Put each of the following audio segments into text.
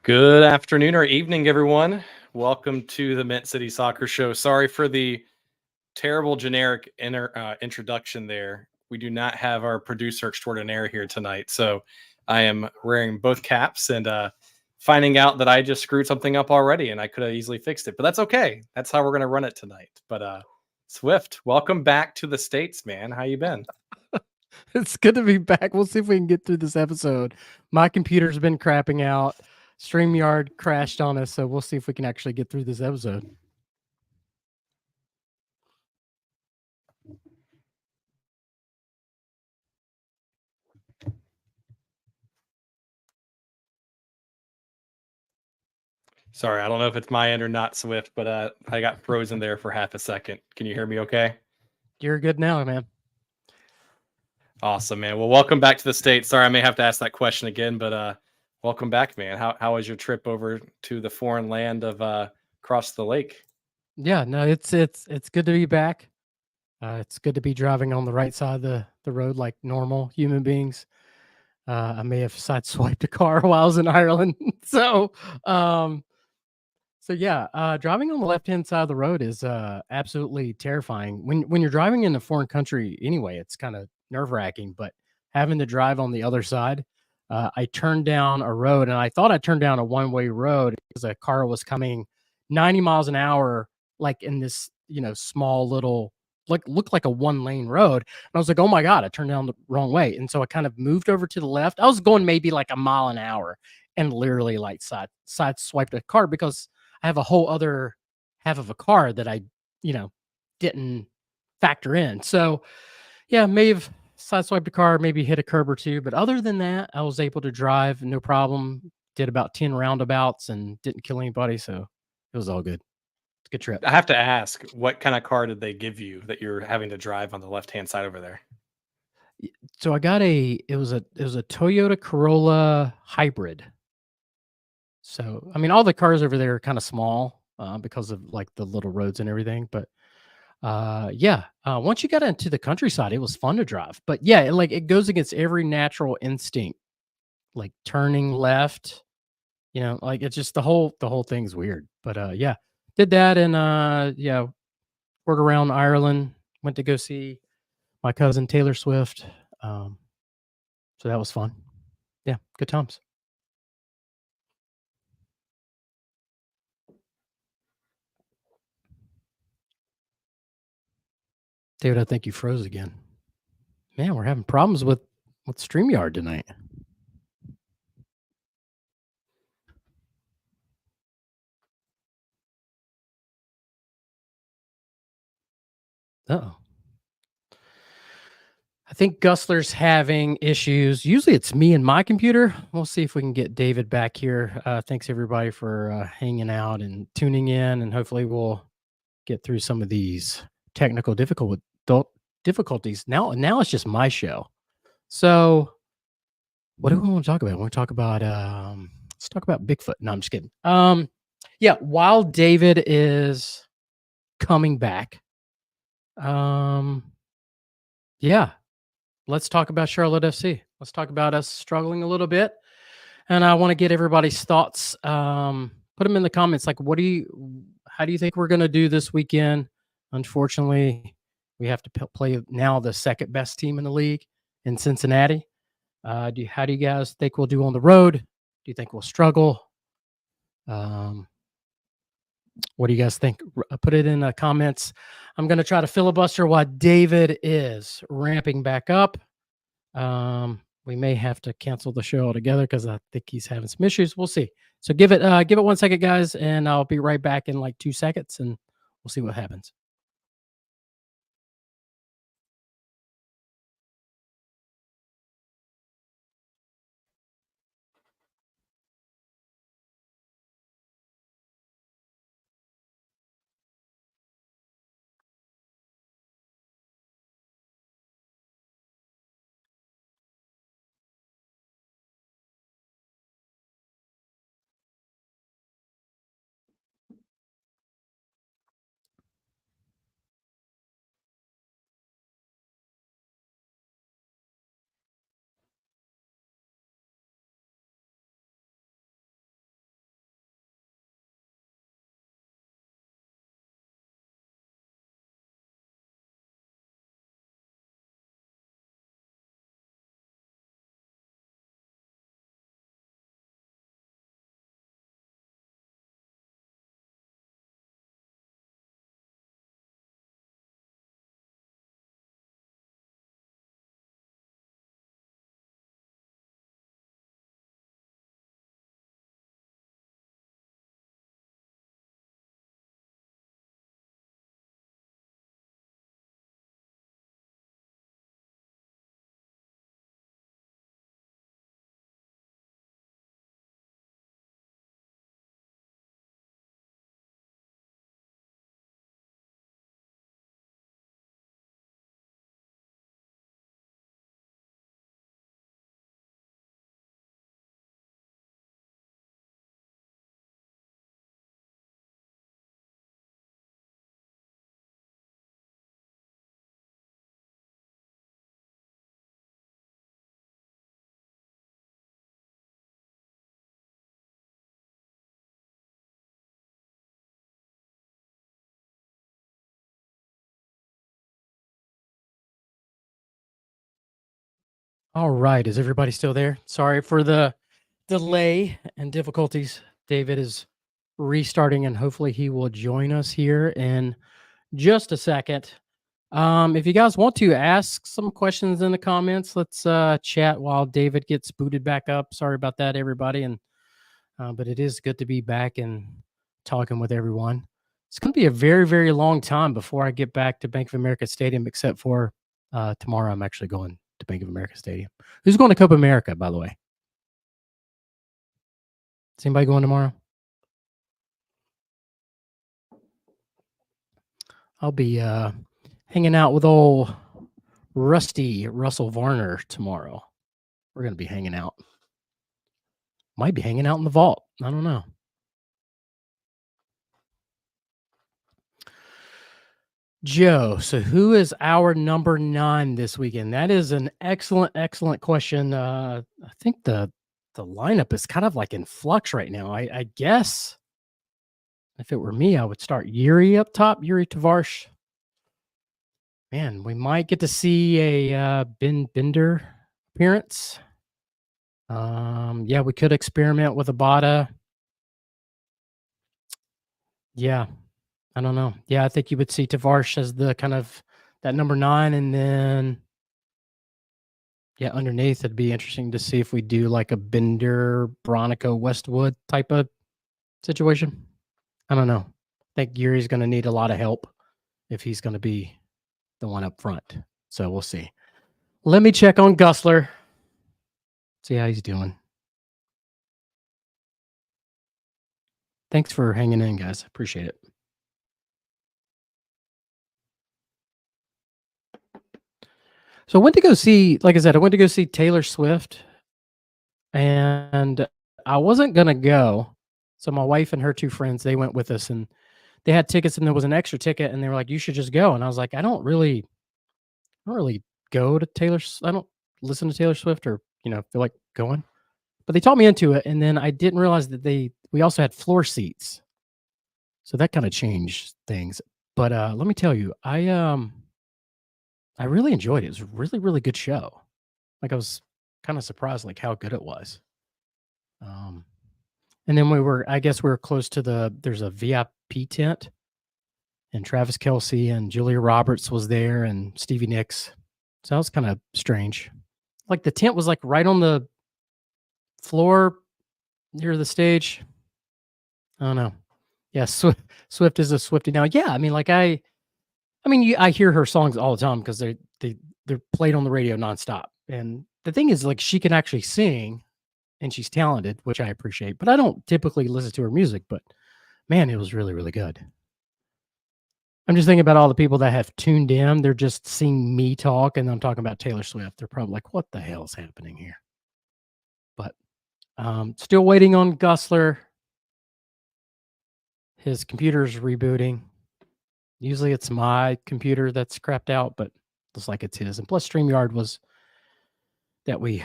Good afternoon or evening, everyone. Welcome to the Mint City Soccer Show. Sorry for the terrible generic introduction there. We do not have our producer extraordinaire here tonight, so I am wearing both caps and finding out that I just screwed something up already, and I could have easily fixed it. But that's okay. That's how we're gonna run it tonight. But Swift, welcome back to the States, man. How you been? It's good to be back. We'll see if we can get through this episode. My computer's been crapping out. StreamYard crashed on us, so we'll see if we can actually get through this episode. Sorry, I don't know if it's my end or not, Swift, but I got frozen there for half a second. Can you hear me okay? You're good now, man. Awesome, man. Well, welcome back to the States. Sorry, I may have to ask that question again, but welcome back, man. How was your trip over to the foreign land of across the lake? Yeah, no, it's good to be back. It's good to be driving on the right side of the road like normal human beings. I may have sideswiped a car while I was in Ireland, so um, yeah, driving on the left-hand side of the road is absolutely terrifying. When you're driving in a foreign country anyway, it's kind of nerve-wracking, but having to drive on the other side, I turned down a road and I thought I turned down a one-way road because a car was coming 90 miles an hour, like in this, small little, like looked like a one-lane road. And I was like, oh my God, I turned down the wrong way. And so I kind of moved over to the left. I was going maybe like a mile an hour and literally like side swiped a car because I have a whole other half of a car that I, you know, didn't factor in. So yeah, may have sideswiped a car, maybe hit a curb or two, but other than that, I was able to drive no problem. Did about 10 roundabouts and didn't kill anybody, so it was all good. It's a good trip. I have to ask, what kind of car did they give you that you're having to drive on the left-hand side over there? So I got it was a Toyota Corolla hybrid. So I mean, all the cars over there are kind of small because of like the little roads and everything, but yeah, once you got into the countryside, it was fun to drive. But yeah, it goes against every natural instinct, like turning left, like it's just the whole thing's weird. But yeah, did that and yeah, toured around Ireland, went to go see my cousin Taylor Swift. Um, so that was fun. Yeah, good times. David, I think you froze again. Man, we're having problems with StreamYard tonight. Uh-oh. I think Gusler's having issues. Usually it's me and my computer. We'll see if we can get David back here. Thanks everybody for hanging out and tuning in, and hopefully we'll get through some of these technical difficulties. Now it's just my show. So what do we want to talk about? We want to talk about let's talk about Bigfoot. No, I'm just kidding. Yeah, while David is coming back, um, yeah, let's talk about Charlotte FC. Let's talk about us struggling a little bit. And I want to get everybody's thoughts. Put them in the comments. Like, how do you think we're going to do this weekend? Unfortunately, we have to play now the second best team in the league in Cincinnati. How do you guys think we'll do on the road? Do you think we'll struggle? Um, what do you guys think? Put it in the comments. I'm going to try to filibuster while David is ramping back up. We may have to cancel the show altogether because I think he's having some issues. We'll see. So give it 1 second, guys, and I'll be right back in like 2 seconds, and we'll see what happens. All right. Is everybody still there? Sorry for the delay and difficulties. David is restarting and hopefully he will join us here in just a second. If you guys want to ask some questions in the comments, let's chat while David gets booted back up. Sorry about that, everybody. And but it is good to be back and talking with everyone. It's going to be a very, very long time before I get back to Bank of America Stadium, except for tomorrow. I'm actually going to Bank of America Stadium. Who's going to Copa America, by the way? Is anybody going tomorrow? I'll be hanging out with old Rusty Russell Varner tomorrow. We're going to be hanging out. Might be hanging out in the vault. I don't know. Joe, so who is our number 9 this weekend? That is an excellent, excellent question. I think the lineup is kind of like in flux right now. I guess if it were me, I would start Yuri up top, Yuri Tavares. Man, we might get to see a Ben Bender appearance. Yeah, we could experiment with Abada. Yeah, I don't know. Yeah, I think you would see Tavares as the kind of that number 9, and then yeah, underneath it'd be interesting to see if we do like a Bender, Bronico, Westwood type of situation. I don't know. I think Yuri's going to need a lot of help if he's going to be the one up front. So we'll see. Let me check on Gusler. See how he's doing. Thanks for hanging in, guys. Appreciate it. So I went to go see, like I said, I went to go see Taylor Swift, and I wasn't going to go. So my wife and her 2 friends, they went with us, and they had tickets, and there was an extra ticket, and they were like, "You should just go." And I was like, I don't really go to Taylor. I don't listen to Taylor Swift or, feel like going. But they talked me into it, and then I didn't realize that we also had floor seats. So that kind of changed things. But let me tell you, I really enjoyed it. It was a really, really good show. Like I was kind of surprised like how good it was. And then I guess we were close to there's a VIP tent, and Travis Kelce and Julia Roberts was there and Stevie Nicks. So that was kind of strange. Like the tent was like right on the floor near the stage. I don't know. Yeah, Swift is a Swiftie now. Yeah, I mean, like I hear her songs all the time because they're played on the radio nonstop. And the thing is, like, she can actually sing, and she's talented, which I appreciate. But I don't typically listen to her music. But man, it was really, really good. I'm just thinking about all the people that have tuned in. They're just seeing me talk, and I'm talking about Taylor Swift. They're probably like, "What the hell is happening here?" But still waiting on Gusler. His computer's rebooting. Usually it's my computer that's crapped out, but looks like it's his. And plus StreamYard was that we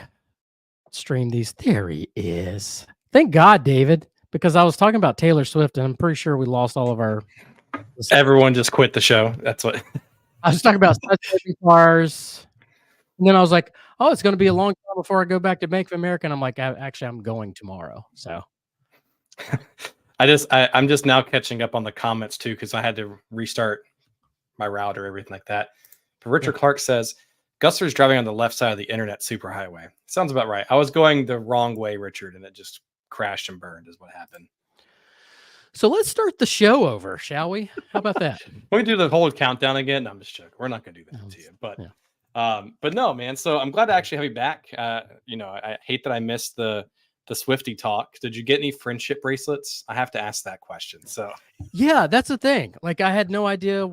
stream these. There he is. Thank God, David, because I was talking about Taylor Swift, and I'm pretty sure we lost all of our... Everyone just quit the show. That's what... I was talking about cars, and then I was like, oh, it's going to be a long time before I go back to Bank of America. And I'm like, actually, I'm going tomorrow. So... I'm just now catching up on the comments too, because I had to restart my router, everything like that. But Richard Clark says Gusler's driving on the left side of the internet superhighway. Sounds about right. I was going the wrong way, Richard, and it just crashed and burned is what happened. So let's start the show over, shall we? How about that? We do the whole countdown again. No, I'm just joking. We're not going to do that to you, but no, man. So I'm glad to actually have you back. I hate that I missed the Swiftie talk. Did you get any friendship bracelets? I have to ask that question. So yeah, that's the thing. Like I had no idea.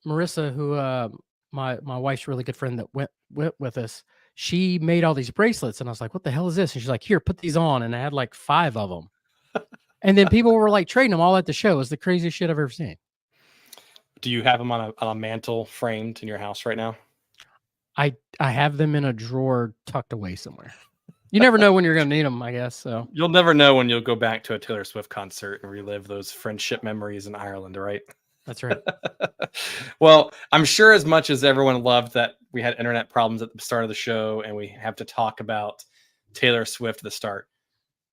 Marissa, who my wife's really good friend that went with us, she made all these bracelets, and I was like, "What the hell is this?" And she's like, "Here, put these on." And I had like 5 of them, and then people were like trading them all at the show. It was the craziest shit I've ever seen. Do you have them on a mantle framed in your house right now? I have them in a drawer tucked away somewhere. You never know when you're going to need them, I guess. So you'll never know when you'll go back to a Taylor Swift concert and relive those friendship memories in Ireland, right? That's right. Well, I'm sure as much as everyone loved that we had internet problems at the start of the show and we have to talk about Taylor Swift at the start,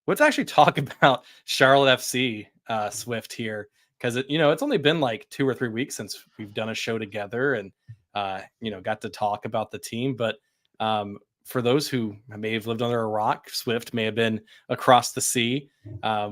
let's actually talk about Charlotte FC Swift here, because it's only been like 2 or 3 weeks since we've done a show together and got to talk about the team. But for those who may have lived under a rock, Swift may have been across the sea.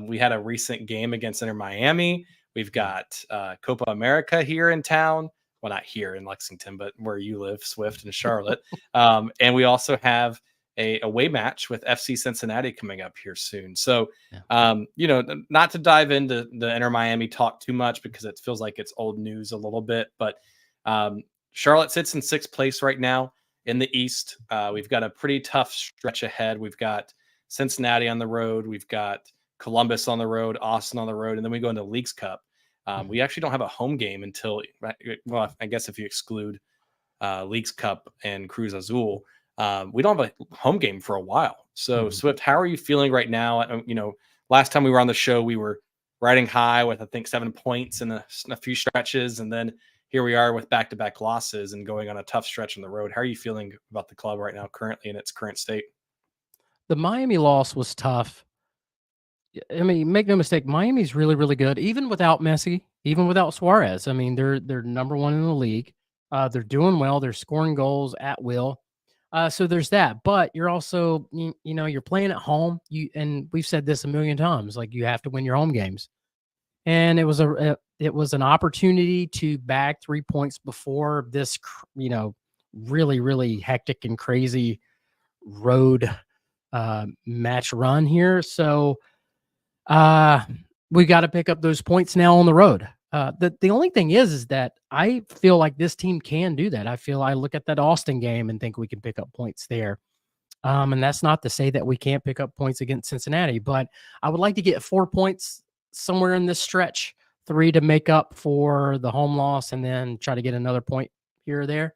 We had a recent game against Inter Miami. We've got Copa America here in town. Well, not here in Lexington, but where you live, Swift and Charlotte. And we also have a away match with FC Cincinnati coming up here soon. So, not to dive into the Inter Miami talk too much because it feels like it's old news a little bit, but Charlotte sits in sixth place right now in the East. We've got a pretty tough stretch ahead. We've got Cincinnati on the road. We've got Columbus on the road, Austin on the road, and then we go into Leagues Cup. We actually don't have a home game until, well, I guess if you exclude Leagues Cup and Cruz Azul, we don't have a home game for a while. So, Swift, how are you feeling right now? Last time we were on the show, we were riding high with, I think, 7 points in a few stretches. And then here we are with back-to-back losses and going on a tough stretch on the road. How are you feeling about the club right now, currently in its current state? The Miami loss was tough. I mean, make no mistake, Miami's really, really good, even without Messi, even without Suarez. I mean, they're number one in the league. They're doing well. They're scoring goals at will. So there's that. But you're also, you're playing at home. And we've said this a million times, like you have to win your home games. And it was an opportunity to bag 3 points before this, really, really hectic and crazy road match run here. So we got to pick up those points now on the road. The only thing is that I feel like this team can do that. I look at that Austin game and think we can pick up points there. And that's not to say that we can't pick up points against Cincinnati, but I would like to get 4 points somewhere in this stretch, 3 to make up for the home loss, and then try to get another point here or there.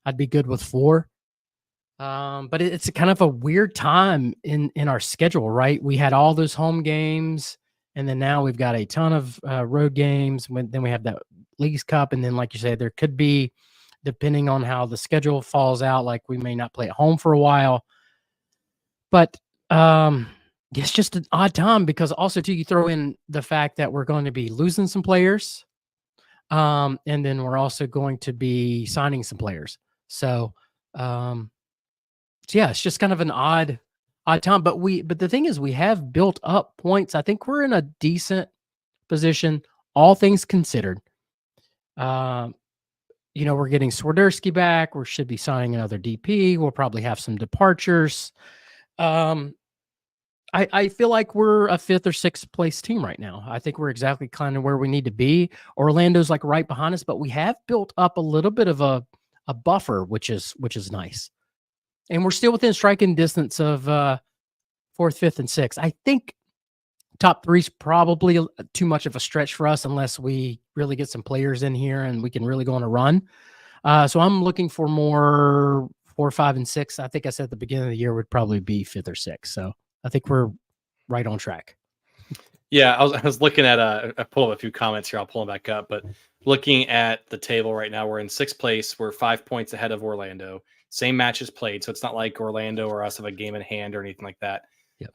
I'd be good with 4. But it's kind of a weird time in our schedule, right? We had all those home games, and then now we've got a ton of road games. Then we have that Leagues Cup, and then, like you said, there could be, depending on how the schedule falls out, like we may not play at home for a while. But it's just an odd time because also, too, you throw in the fact that we're going to be losing some players, and then we're also going to be signing some players. So, yeah, it's just kind of an odd time. But the thing is, we have built up points. I think we're in a decent position, all things considered. We're getting Swiderski back. We should be signing another DP. We'll probably have some departures. I feel like we're a 5th or 6th place team right now. I think we're exactly kind of where we need to be. Orlando's like right behind us, but we have built up a little bit of a buffer, which is nice. And we're still within striking distance of 4th, 5th, and 6th. I think top 3 is probably too much of a stretch for us unless we really get some players in here and we can really go on a run. So I'm looking for more 4, 5, and 6. I think I said at the beginning of the year would probably be 5th or 6th. So I think we're right on track. Yeah, I was looking at I pulled up a few comments here. I'll pull them back up, but looking at the table right now, we're in 6th place. We're 5 points ahead of Orlando. Same matches played, so it's not like Orlando or us have a game in hand or anything like that. Yep.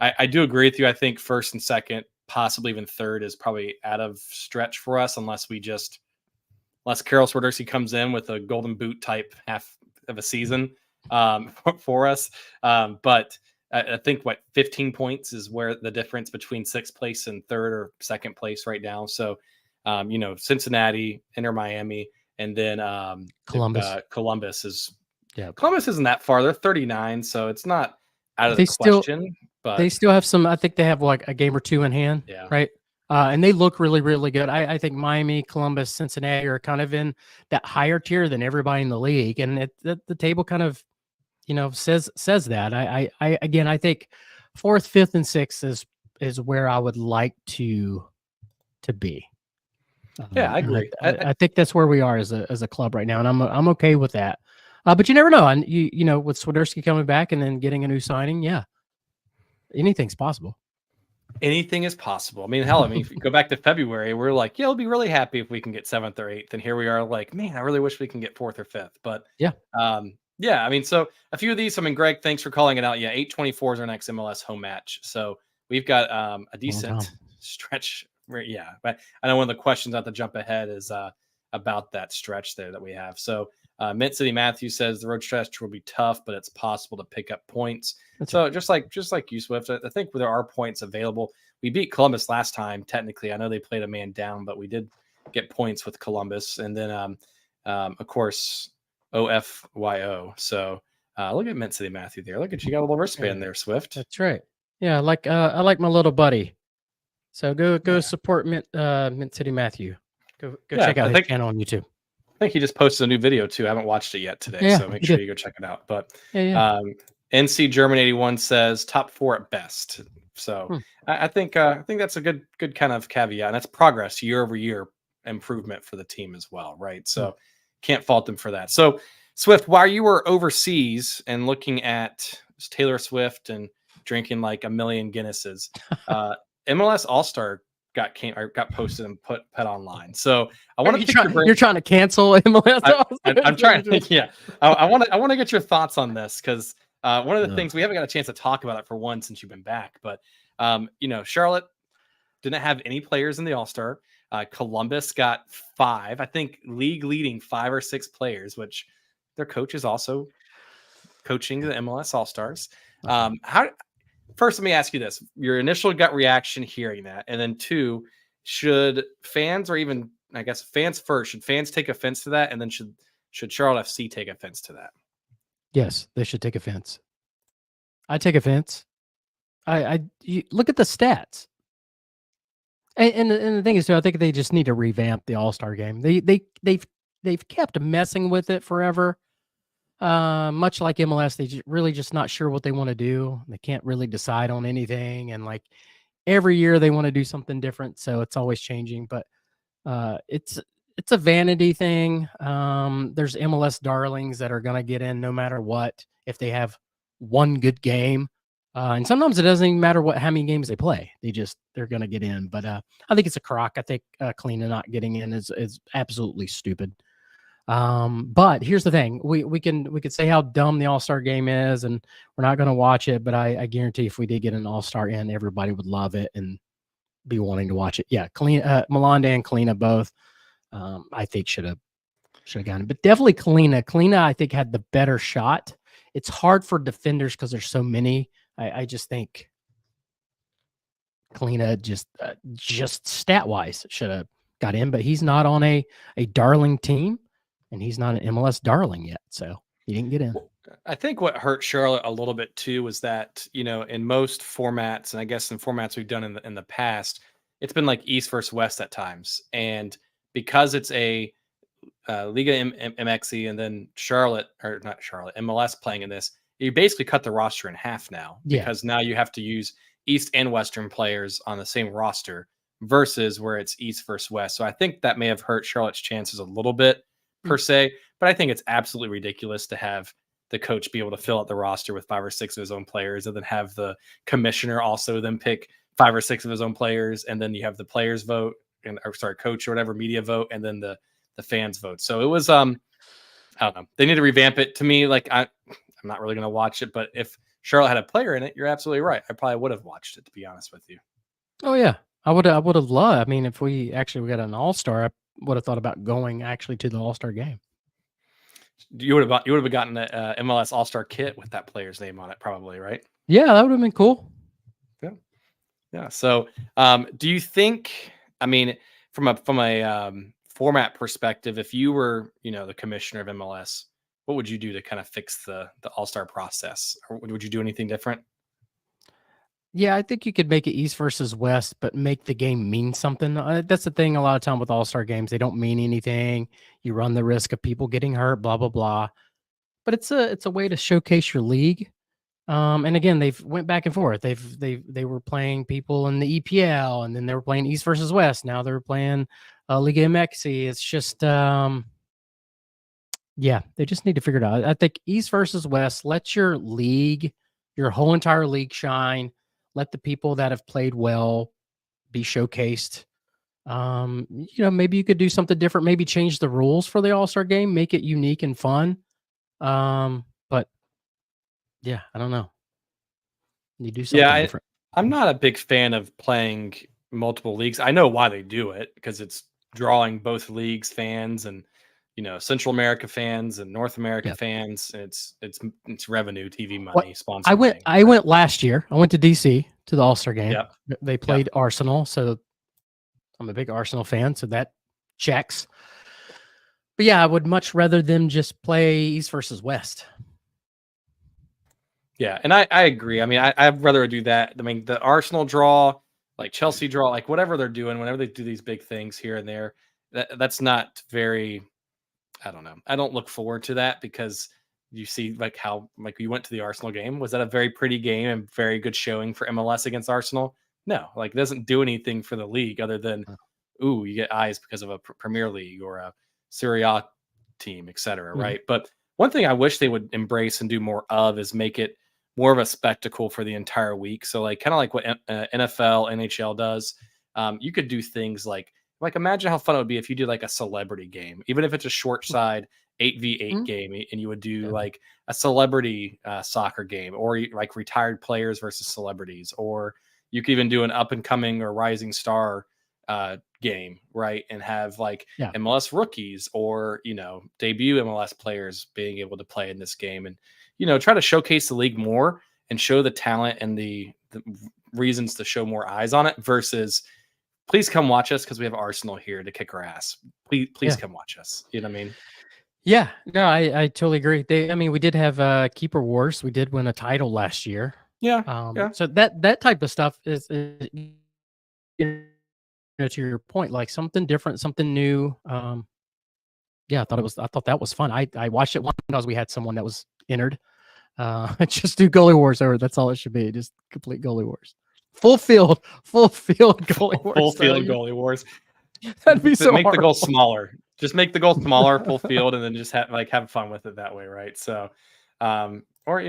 I do agree with you. I think 1st and 2nd, possibly even 3rd, is probably out of stretch for us unless Karol Swiderski comes in with a golden boot type half of a season for us. But I think 15 points is where the difference between 6th place and 3rd or 2nd place right now. So, Cincinnati, Inter Miami, and then Columbus. Columbus isn't that far. They're 39, so it's not out of the question. But they still have some. I think they have like a game or 2 in hand. Yeah. Right. And they look really, really good. I think Miami, Columbus, Cincinnati are kind of in that higher tier than everybody in the league, and the table kind of, says that. I think 4th, 5th, and 6th is where I would like to be. Yeah, I agree. I think that's where we are as a club right now, and I'm okay with that. But you never know. And with Swiderski coming back and then getting a new signing, yeah, anything's possible. Anything is possible. I mean, hell, if you go back to February, we're like, yeah, we'll be really happy if we can get 7th or 8th. And here we are like, man, I really wish we can get 4th or 5th. But Yeah. yeah, so a few of these, Greg, thanks for calling it out. Yeah, 8/24 is our next MLS home match. So we've got a decent stretch. Yeah, but I know one of the questions at the jump ahead is about that stretch there that we have. So Mint City Matthew says the road stretch will be tough, but it's possible to pick up points. So right. just like you, Swift, I think there are points available. We beat Columbus last time. Technically, I know they played a man down, but we did get points with Columbus, and then of course OFYO. So look at Mint City Matthew there. Look at you got a little wristband there, Swift. That's right. Yeah, I like my little buddy. So go support Mint City Matthew. Go check out his channel on YouTube. I think he just posted a new video too. I haven't watched it yet today, so make sure you go check it out. But NC German 81 says top 4 at best. So I think that's a good kind of caveat, and that's progress year over year improvement for the team as well, right? So can't fault them for that. So Swift, while you were overseas and looking at Taylor Swift and drinking like a million Guinnesses, MLS All-Star got posted and put online. So I want to pick your brain. You're trying to cancel MLS. I'm trying to think. Yeah, I want to get your thoughts on this because one of the things we haven't got a chance to talk about it for one since you've been back, but Charlotte didn't have any players in the All-Star. Columbus got 5, I think, league leading 5 or 6 players, which their coach is also coaching the MLS All-Stars. First, let me ask you this: your initial gut reaction hearing that, and then 2, should fans, or even I guess fans first, should fans take offense to that, and then should Charlotte FC take offense to that? Yes, they should take offense. I take offense. You look at the stats, and the thing is too, I think they just need to revamp the All-Star game. They've kept messing with it forever. Much like MLS, they really just not sure what they want to do. They can't really decide on anything, and like every year they want to do something different, so it's always changing. But it's a vanity thing. There's MLS darlings that are gonna get in no matter what if they have one good game, and sometimes it doesn't even matter how many games they play. They're gonna get in. But I think it's a crock. I think Kalina not getting in is absolutely stupid. But here's the thing: we could say how dumb the All-Star game is, and we're not going to watch it. But I guarantee if we did get an All-Star in, everybody would love it and be wanting to watch it. Yeah, Melanda and Kalina both, I think should have gotten it. But definitely Kalina, I think had the better shot. It's hard for defenders because there's so many. I just think Kalina just stat wise should have got in, but he's not on a darling team. And he's not an MLS darling yet, so he didn't get in. I think what hurt Charlotte a little bit too was that, in most formats, and I guess in formats we've done in the past, it's been like East versus West at times. And because it's a Liga MX and then MLS playing in this, you basically cut the roster in half now. Because now you have to use East and Western players on the same roster versus where it's East versus West. So I think that may have hurt Charlotte's chances a little bit per se, but I think it's absolutely ridiculous to have the coach be able to fill out the roster with 5 or 6 of his own players, and then have the commissioner also then pick 5 or 6 of his own players, and then you have the players vote, coach or whatever, media vote, and then the fans vote. So it was I don't know. They need to revamp it. To me, like I'm not really going to watch it, but if Charlotte had a player in it, you're absolutely right. I probably would have watched it, to be honest with you. Oh yeah, I would have loved. I mean, if we got an All-Star, I would have thought about going actually to the All-Star game. You would have gotten a MLS All-Star kit with that player's name on it, probably, right? Yeah, that would have been cool. Yeah. So, do you think? I mean, from a format perspective, if you were, the commissioner of MLS, what would you do to kind of fix the All-Star process, or would you do anything different? Yeah, I think you could make it East versus West, but make the game mean something. That's the thing. A lot of time with All-Star games, they don't mean anything. You run the risk of people getting hurt, blah blah blah. But it's a way to showcase your league. And again, they've went back and forth. They were playing people in the EPL, and then they were playing East versus West. Now they're playing Liga MX. It's just they just need to figure it out. I think East versus West. Let your whole entire league shine. let the people that have played well be showcased. Maybe you could do something different, maybe change the rules for the All-Star game, make it unique and fun. But yeah, I don't know. You do Yeah, something different. I'm not a big fan of playing multiple leagues. I know why they do it because it's drawing both leagues fans and Central America fans and North America Yeah. fans. It's revenue, TV What money, sponsor money. I went last year. I went to DC to the All-Star game. Yep. They played Arsenal, so I'm a big Arsenal fan, so that checks. But yeah, I would much rather them just play East versus West. Yeah, and I agree. I mean, I'd rather do that. I mean, the Arsenal draw, like Chelsea draw, like whatever they're doing, whenever they do these big things here and there, that's not very. I don't know. I don't look forward to that because you see like how like you went to the Arsenal game. Was that a very pretty game and very good showing for MLS against Arsenal? No, like it doesn't do anything for the league other than ooh, you get eyes because of a Premier League or a Serie A team, etc. Right? But one thing I wish they would embrace and do more of is make it more of a spectacle for the entire week. So like kind of like what NFL, NHL does. You could do things like imagine how fun it would be if you did like a celebrity game, even if it's a short side 8v8 game, and you would do like a celebrity soccer game, or like retired players versus celebrities, or you could even do an up and coming or rising star game, right? And have like MLS rookies or debut MLS players being able to play in this game, and try to showcase the league more and show the talent and the reasons to show more eyes on it versus please come watch us because we have Arsenal here to kick our ass. Please come watch us. You know what I mean? Yeah, no, I totally agree. We did have Keeper Wars. We did win a title last year. Yeah. So that type of stuff is to your point, like something different, something new. Yeah, I thought that was fun. I watched it once because we had someone that was entered. Just do goalie wars over. That's all it should be. Just complete goalie wars. Full field goalie wars. Full field goalie wars. That'd be so make horrible. the goal smaller. Just make the goal smaller, full field, and then just have fun with it that way, right? So, or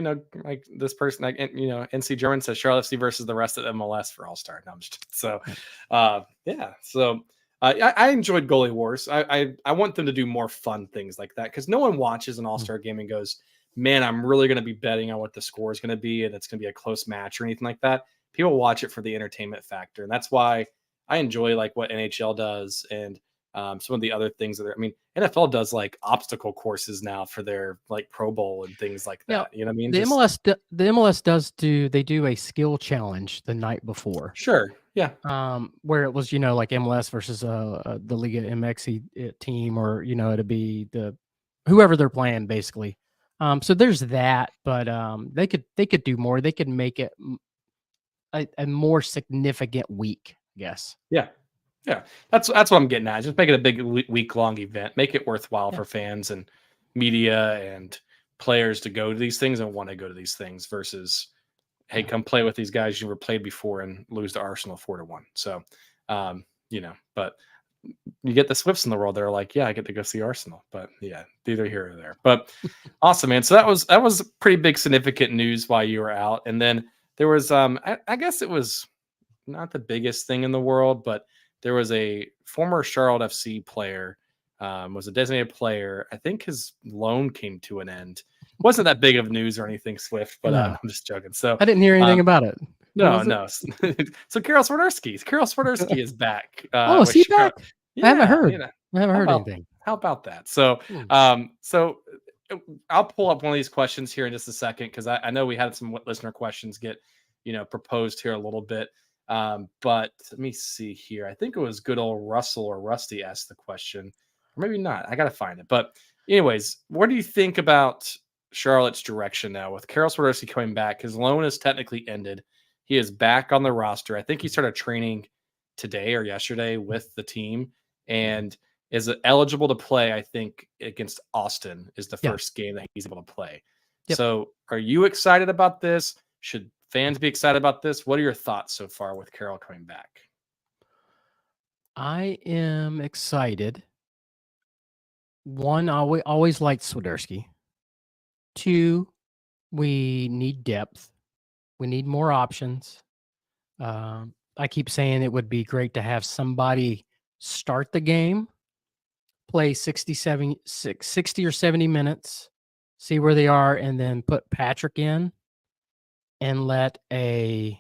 like this person, like NC German says Charlotte FC versus the rest of MLS for All Star. No, yeah. So I enjoyed goalie wars. I want them to do more fun things like that because no one watches an All Star game and goes, man, I'm really going to be betting on what the score is going to be and it's going to be a close match or anything like that. People watch it for the entertainment factor. And that's why I enjoy like what NHL does and some of the other things that NFL does like obstacle courses now for their like Pro Bowl and things like that. You know what I mean? The MLS they do a skill challenge the night before. Sure. Yeah. Where it was, like MLS versus the Liga MX team, or it'd be the whoever they're playing basically. So there's that, but they could do more. They could make it a more significant week, I guess. Yeah. That's what I'm getting at. Just make it a big week-long event. Make it worthwhile for fans and media and players to go to these things and want to go to these things versus, hey, come play with these guys you never played before and lose to Arsenal 4-1. So, but you get the Swifts in the world. They're like, yeah, I get to go see Arsenal, but yeah, neither here or there. But awesome, man. So that was pretty big, significant news while you were out. And then there was, I guess it was not the biggest thing in the world, but there was a former Charlotte FC player, was a designated player. I think his loan came to an end. Wasn't that big of news or anything, Swift, but I'm just joking. So I didn't hear anything about it. No. So Karol Swiderski is back. Is he back? Yeah, I haven't heard. I haven't heard anything. How about that? So, I'll pull up one of these questions here in just a second because I know we had some listener questions get proposed here a little bit. But let me see here. I think it was good old Russell or Rusty asked the question, or maybe not. I gotta find it. But anyways, what do you think about Charlotte's direction now with Karol Swiderski coming back? His loan is technically ended. He is back on the roster. I think he started training today or yesterday with the team and is eligible to play. I think against Austin is the first game that he's able to play. Yep. So are you excited about this? Should fans be excited about this? What are your thoughts so far with Karol coming back? I am excited. One, I always liked Swiderski. Two, we need depth. We need more options. I keep saying it would be great to have somebody start the game, play 60 or 70 minutes, see where they are, and then put Patrick in and let a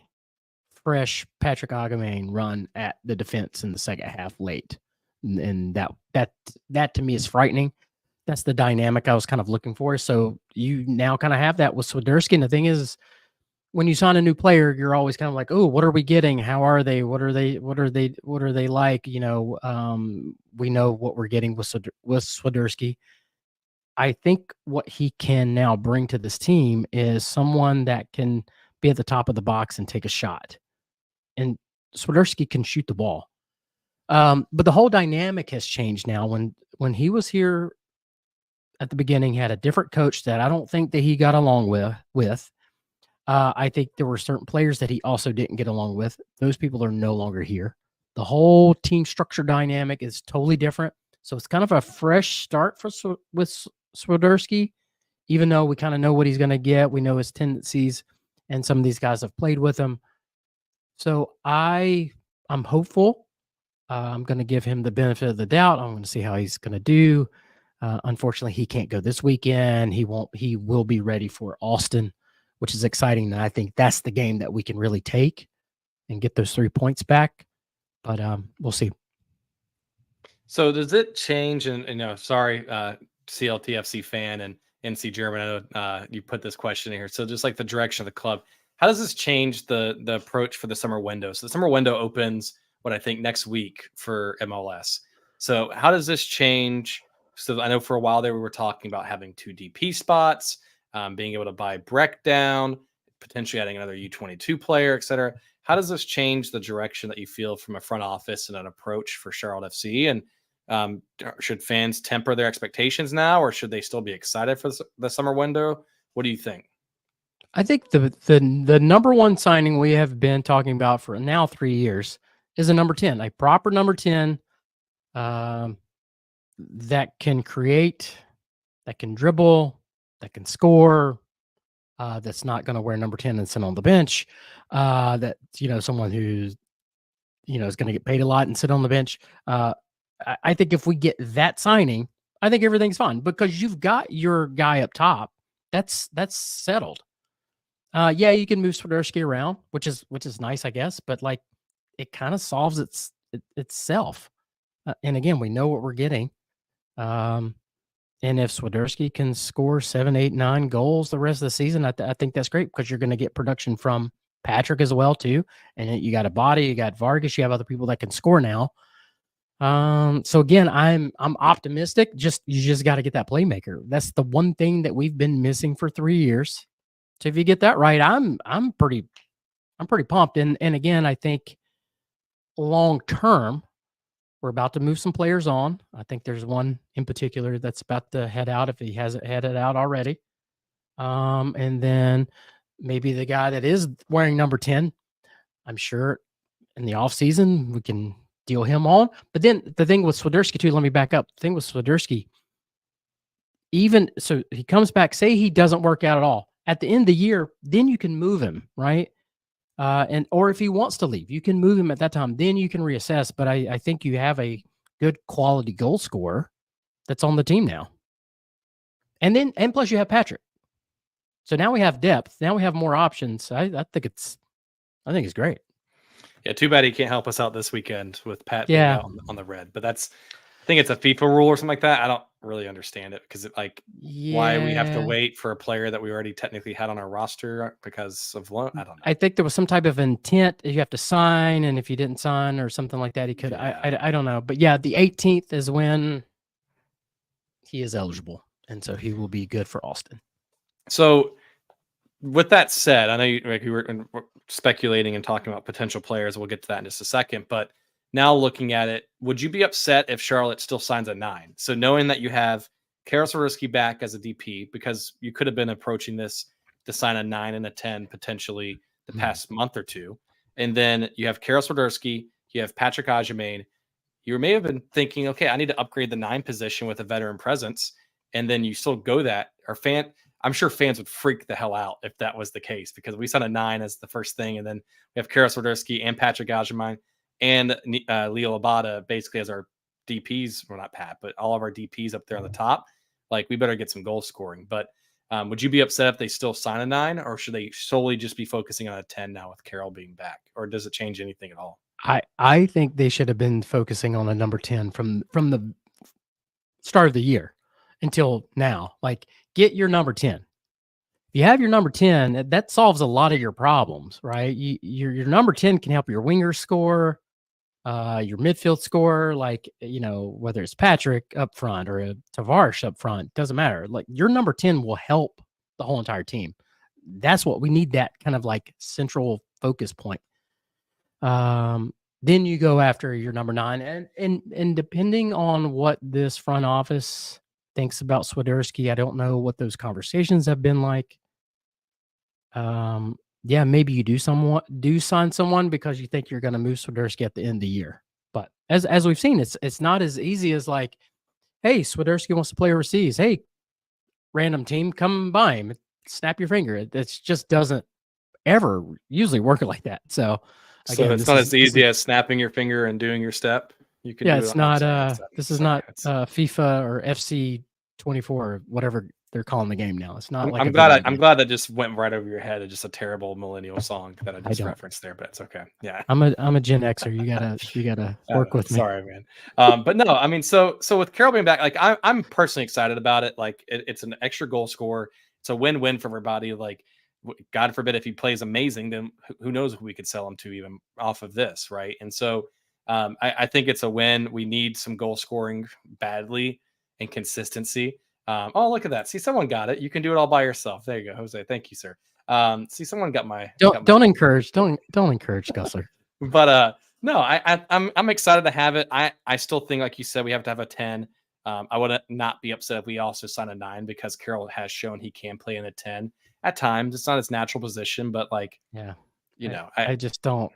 fresh Patrick Agamain run at the defense in the second half late. And that to me is frightening. That's the dynamic I was kind of looking for. So you now kind of have that with Swiderski. And the thing is, when you sign a new player, you're always kind of like, oh, what are we getting? How are they? What are they like? We know what we're getting with Swiderski. I think what he can now bring to this team is someone that can be at the top of the box and take a shot. And Swiderski can shoot the ball. But the whole dynamic has changed now. When he was here at the beginning, he had a different coach that I don't think that he got along with. I think there were certain players that he also didn't get along with. Those people are no longer here. The whole team structure dynamic is totally different. So it's kind of a fresh start with Swiderski, even though we kind of know what he's going to get. We know his tendencies, and some of these guys have played with him. So I'm hopeful. I'm going to give him the benefit of the doubt. I'm going to see how he's going to do. Unfortunately, he can't go this weekend. He will be ready for Austin, which is exciting. And I think that's the game that we can really take and get those 3 points back. But we'll see. So does it change? And sorry, CLTFC fan and NC German, I know you put this question in here. So just like the direction of the club, how does this change the approach for the summer window? So the summer window opens, what I think, next week for MLS. So how does this change? So I know for a while there we were talking about having 2 DP spots, being able to buy Breck down, potentially adding another U22 player, et cetera. How does this change the direction that you feel from a front office and an approach for Charlotte FC? And should fans temper their expectations now, or should they still be excited for the summer window? What do you think? I think the number one signing we have been talking about for now 3 years is a number 10, a proper number 10 that can create, that can dribble, that can score, that's not going to wear number 10 and sit on the bench. Someone who's is going to get paid a lot and sit on the bench. I think if we get that signing, I think everything's fine because you've got your guy up top. That's settled. Yeah, you can move Swiderski around, which is nice, I guess. But like, it kind of solves itself. And again, we know what we're getting. And if Swiderski can score 7, 8, 9 goals the rest of the season, I think that's great because you're going to get production from Patrick as well too. And you got a body, you got Vargas, you have other people that can score now. So again, I'm optimistic. You just got to get that playmaker. That's the one thing that we've been missing for 3 years. So if you get that right, I'm pretty pumped. And again, I think long term, we're about to move some players on. I think there's one in particular that's about to head out if he hasn't headed out already. And then maybe the guy that is wearing number 10, I'm sure in the offseason we can deal him on. But then the thing with Swiderski too, let me back up. The thing with Swiderski, even so he comes back, say he doesn't work out at all. At the end of the year, then you can move him, right? Or if he wants to leave, you can move him at that time. Then you can reassess. But I think you have a good quality goal scorer that's on the team now. And plus you have Patrick. So now we have depth. Now we have more options. I think it's great. Yeah, too bad he can't help us out this weekend with Pat being out on the red. But I think it's a FIFA rule or something like that. I don't really understand it because why we have to wait for a player that we already technically had on our roster because of loan. I don't know. I think there was some type of intent you have to sign, and if you didn't sign or something like that, he could. Yeah. I don't know, but yeah, the 18th is when he is eligible, and so he will be good for Austin. So, with that said, I know you were speculating and talking about potential players. We'll get to that in just a second, but now looking at it, would you be upset if Charlotte still signs a 9? So knowing that you have Karol Swiderski back as a DP, because you could have been approaching this to sign a 9 and a 10 potentially the past month or two. And then you have Karol Swiderski, you have Patrick Agamain. You may have been thinking, okay, I need to upgrade the 9 position with a veteran presence. And then you still go that. I'm sure fans would freak the hell out if that was the case, because we signed a 9 as the first thing, and then we have Karol Swiderski and Patrick Gajimine and Leo Labata basically as our DPs. Well, not Pat, but all of our DPs up there on the top. Like, we better get some goal scoring. But would you be upset if they still sign a 9, or should they solely just be focusing on a 10 now with Karol being back, or does it change anything at all? I think they should have been focusing on a number 10 from the start of the year until now. Like, get your number 10. If you have your number 10, that solves a lot of your problems, right? Your number 10 can help your winger score, your midfield score, like, whether it's Patrick up front or a Tavares up front, doesn't matter. Like, your number 10 will help the whole entire team. That's what we need, that kind of like central focus point. Then you go after your number 9, and depending on what this front office thinks about Swiderski, I don't know what those conversations have been like. Yeah, maybe you do sign someone because you think you're going to move Swiderski at the end of the year. But as we've seen, it's not as easy as like, hey, Swiderski wants to play overseas. Hey, random team, come by him, snap your finger. It just doesn't ever usually work like that. So again, it's not as easy as snapping your finger and doing your step. You can. Yeah, do it's it not. This is not FIFA or FC 24 or whatever they're calling the game now. It's not. I'm glad. I'm glad that just went right over your head. It's just a terrible millennial song that I just referenced there, but it's okay. Yeah, I'm a Gen Xer. You gotta work with me. Sorry, man. But no, I mean, so with Karol being back, like, I'm personally excited about it. Like, it's an extra goal scorer. It's a win-win for everybody. Like, God forbid if he plays amazing, then who knows who we could sell him to even off of this, right? And so I think it's a win. We need some goal scoring badly and consistency. Oh, look at that. See, someone got it. You can do it all by yourself. There you go, Jose. Thank you, sir. See, someone got my don't encourage Gusler. But no, I'm excited to have it. I still think, like you said, we have to have a 10. I would not be upset if we also sign a 9, because Karol has shown he can play in a 10 at times. It's not his natural position, but like, yeah, I just don't.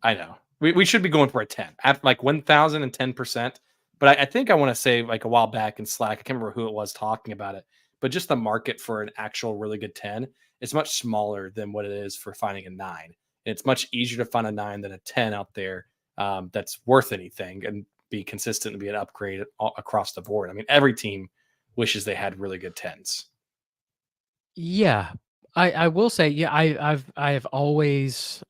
I know we should be going for a 10 at like 1,010%. But I think I want to say, like, a while back in Slack, I can't remember who it was talking about it, but just the market for an actual really good 10 is much smaller than what it is for finding a 9. And it's much easier to find a 9 than a 10 out there that's worth anything and be consistent and be an upgrade across the board. I mean, every team wishes they had really good 10s. Yeah, I will say, yeah, I've always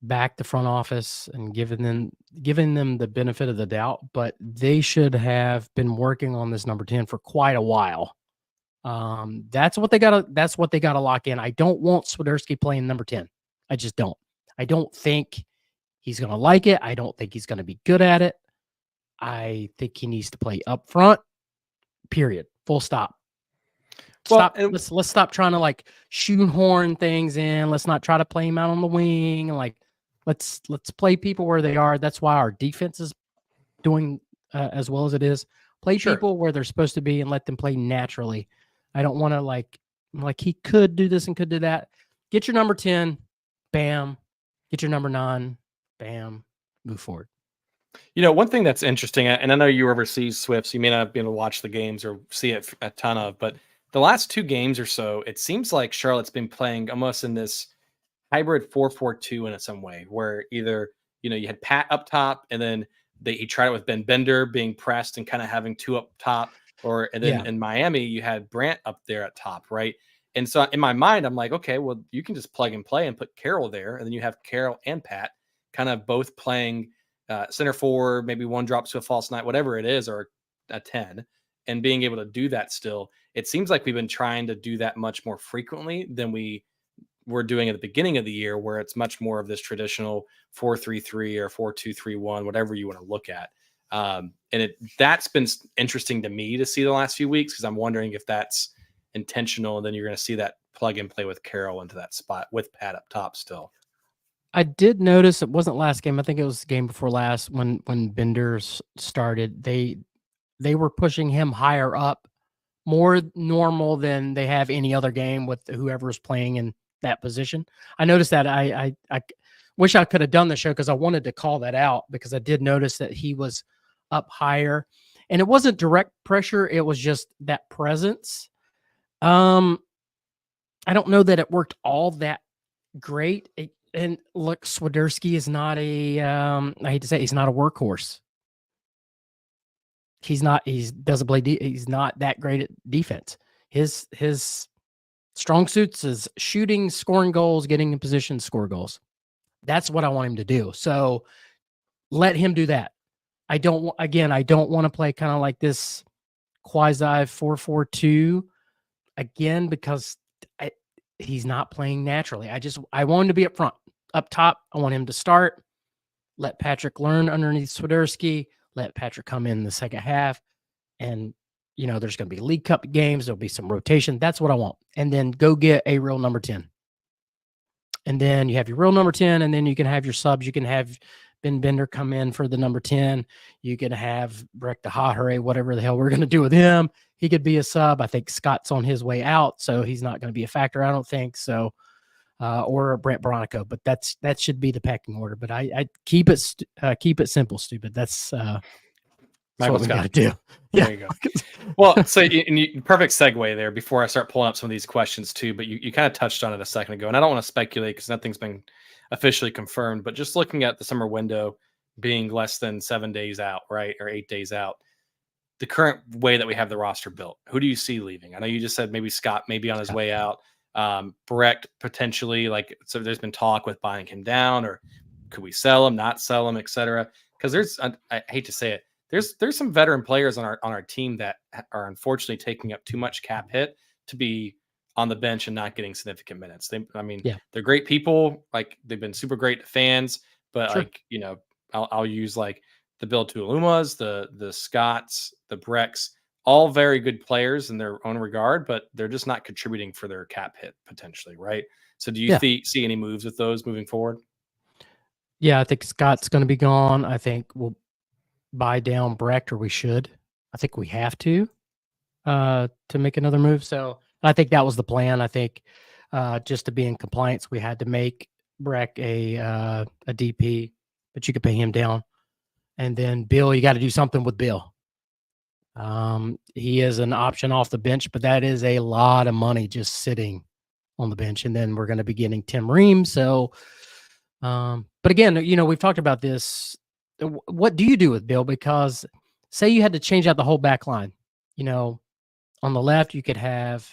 backed the front office and given them the benefit of the doubt, but they should have been working on this number 10 for quite a while. That's what they gotta lock in. I don't want Swiderski playing number 10. I just don't. I don't think he's gonna like it. I don't think he's gonna be good at it. I think he needs to play up front. Period. Full stop. Let's stop trying to like shoehorn things in. Let's not try to play him out on the wing. Like, let's play people where they are. That's why our defense is doing as well as it is. Play people where they're supposed to be and let them play naturally. I don't want to like he could do this and could do that. Get your number 10, bam. Get your number 9, bam. Move forward. One thing that's interesting, and I know you were overseas, Swift, so you may not have been able to watch the games or see it a ton of, but the last 2 games or so, it seems like Charlotte's been playing almost in this hybrid 4-4-2 in some way, where either, you had Pat up top, and then he tried it with Ben Bender being pressed and kind of having 2 up top, and then in Miami, you had Brandt up there at top, right? And so in my mind, I'm like, okay, well, you can just plug and play and put Karol there, and then you have Karol and Pat kind of both playing center forward, maybe one drops to a false 9, whatever it is, or a 10, and being able to do that still. It seems like we've been trying to do that much more frequently than we were doing at the beginning of the year, where it's much more of this traditional 4-3-3 or 4-2-3-1, whatever you want to look at. And that's been interesting to me to see the last few weeks, because I'm wondering if that's intentional, and then you're going to see that plug and play with Karol into that spot with Pat up top still. I did notice it wasn't last game. I think it was the game before last when Bender started. They were pushing him higher up, more normal than they have any other game with whoever's playing in that position. I noticed that. I wish I could have done the show because I wanted to call that out, because I did notice that he was up higher, and it wasn't direct pressure. It was just that presence. Um, I don't know that it worked all that great. And look, Swiderski is not a I hate to say, he's not a workhorse. He's not. He doesn't play. He's not that great at defense. His strong suits is shooting, scoring goals, getting in position, score goals. That's what I want him to do. So let him do that. I don't. Again, I don't want to play kind of like this quasi 4-4-2 again because I, he's not playing naturally. I want him to be up front, up top. I want him to start. Let Patrick learn underneath Swiderski. Let Patrick come in the second half. And, there's going to be League Cup games. There'll be some rotation. That's what I want. And then go get a real number 10. And then you have your real number 10, and then you can have your subs. You can have Ben Bender come in for the number 10. You can have Breck the Hotteray, whatever the hell we're going to do with him. He could be a sub. I think Scott's on his way out, so he's not going to be a factor, I don't think. So, or Brent Bronico, but that should be the pecking order. But I keep it simple, stupid. That's what we got to do. Yeah. There you go. Well, so perfect segue there before I start pulling up some of these questions too, but you kind of touched on it a second ago, and I don't want to speculate because nothing's been officially confirmed, but just looking at the summer window being less than 7 days out, right? Or 8 days out, the current way that we have the roster built, who do you see leaving? I know you just said maybe Scott may be on his way out. Brecht potentially, so there's been talk with buying him down, or could we sell him, not sell him, etc. Because I hate to say it, there's some veteran players on our team that are unfortunately taking up too much cap hit to be on the bench and not getting significant minutes. They're great people. Like, they've been super great fans, but sure. I'll use like the Bill Tuilumas, the Scotts, the Brecks, all very good players in their own regard, but they're just not contributing for their cap hit potentially, right? So do you see any moves with those moving forward? Yeah, I think Scott's going to be gone. I think we'll buy down Brecht, or we should. I think we have to make another move. So I think that was the plan. I think just to be in compliance, we had to make Brecht a DP, but you could pay him down. And then Bill, you got to do something with Bill. He is an option off the bench, but that is a lot of money just sitting on the bench. And then we're going to be getting Tim Ream. So, but again, we've talked about this. What do you do with Bill? Because say you had to change out the whole back line, on the left, you could have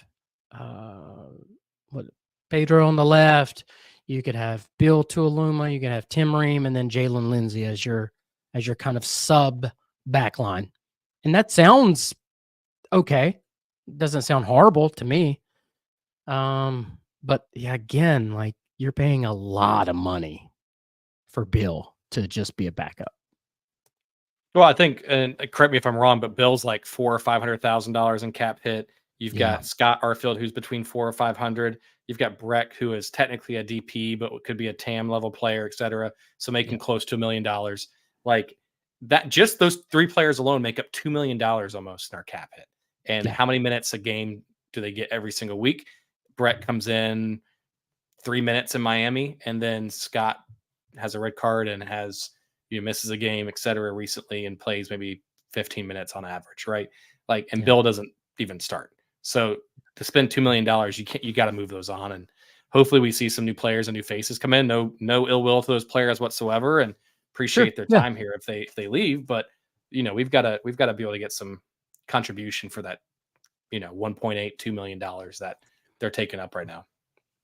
Pedro on the left. You could have Bill Tuiluma. You could have Tim Ream, and then Jalen Lindsay as your kind of sub back line. And that sounds okay. Doesn't sound horrible to me. But yeah, again, like, you're paying a lot of money for Bill to just be a backup. Well, I think, and correct me if I'm wrong, but Bill's like $400,000 or $500,000 in cap hit. You've got Scott Arfield, who's between 400 or 500. You've got Breck, who is technically a DP, but could be a TAM level player, etc. So making close to $1 million. Like that, just those three players alone make up $2 million almost in our cap hit. And how many minutes a game do they get every single week? Breck comes in 3 minutes in Miami, and then Scott has a red card and misses a game, etc. recently, and plays maybe 15 minutes on average, right? Bill doesn't even start. So to spend $2 million, you got to move those on, and hopefully we see some new players and new faces come in. No ill will to those players whatsoever, and appreciate their time here if they leave. But we've got to be able to get some contribution for that, $1.82 million that they're taking up right now.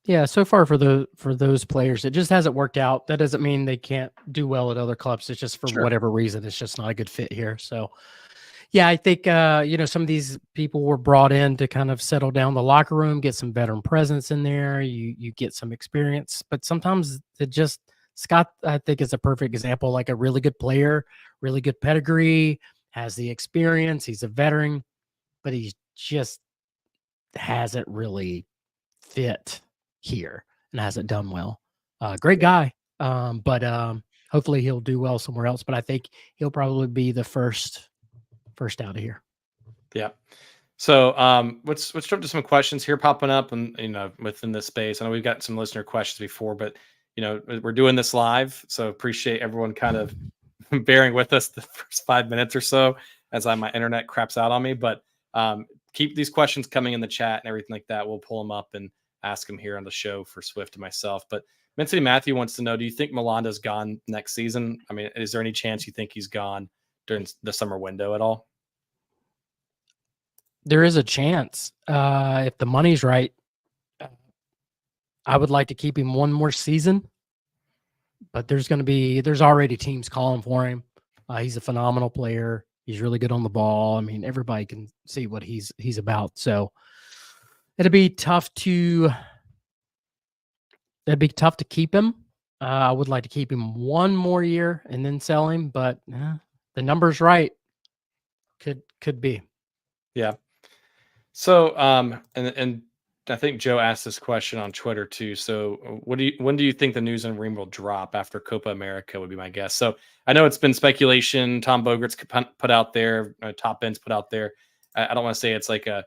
Yeah, so far for those players, it just hasn't worked out. That doesn't mean they can't do well at other clubs. It's just for whatever reason, it's just not a good fit here. So, yeah, I think some of these people were brought in to kind of settle down the locker room, get some veteran presence in there. You get some experience, but sometimes Scott, I think, is a perfect example. Like a really good player, really good pedigree, has the experience. He's a veteran, but he just hasn't really fit here and hasn't done well. Great guy, but hopefully he'll do well somewhere else. But I think he'll probably be the first out of here. Yeah. So let's jump to some questions here popping up, and within this space. I know we've got some listener questions before, but we're doing this live, so appreciate everyone kind of bearing with us the first 5 minutes or so as my internet craps out on me. But keep these questions coming in the chat and everything like that. We'll pull them up and ask them here on the show for Swift and myself. But Mint City Matthew wants to know, do you think Melanda's gone next season? I mean, is there any chance you think he's gone during the summer window at all? There is a chance. If the money's right, I would like to keep him one more season. But there's already teams calling for him. He's a phenomenal player. He's really good on the ball. I mean, everybody can see what he's about. So it'd be tough to keep him. I would like to keep him one more year and then sell him, but the number's right. Could be. Yeah. So and I think Joe asked this question on Twitter too. So when do you think the news on Ream will drop after Copa America would be my guess. So I know it's been speculation. Tom Bogert's put out there, Top End's put out there. I don't want to say it's like a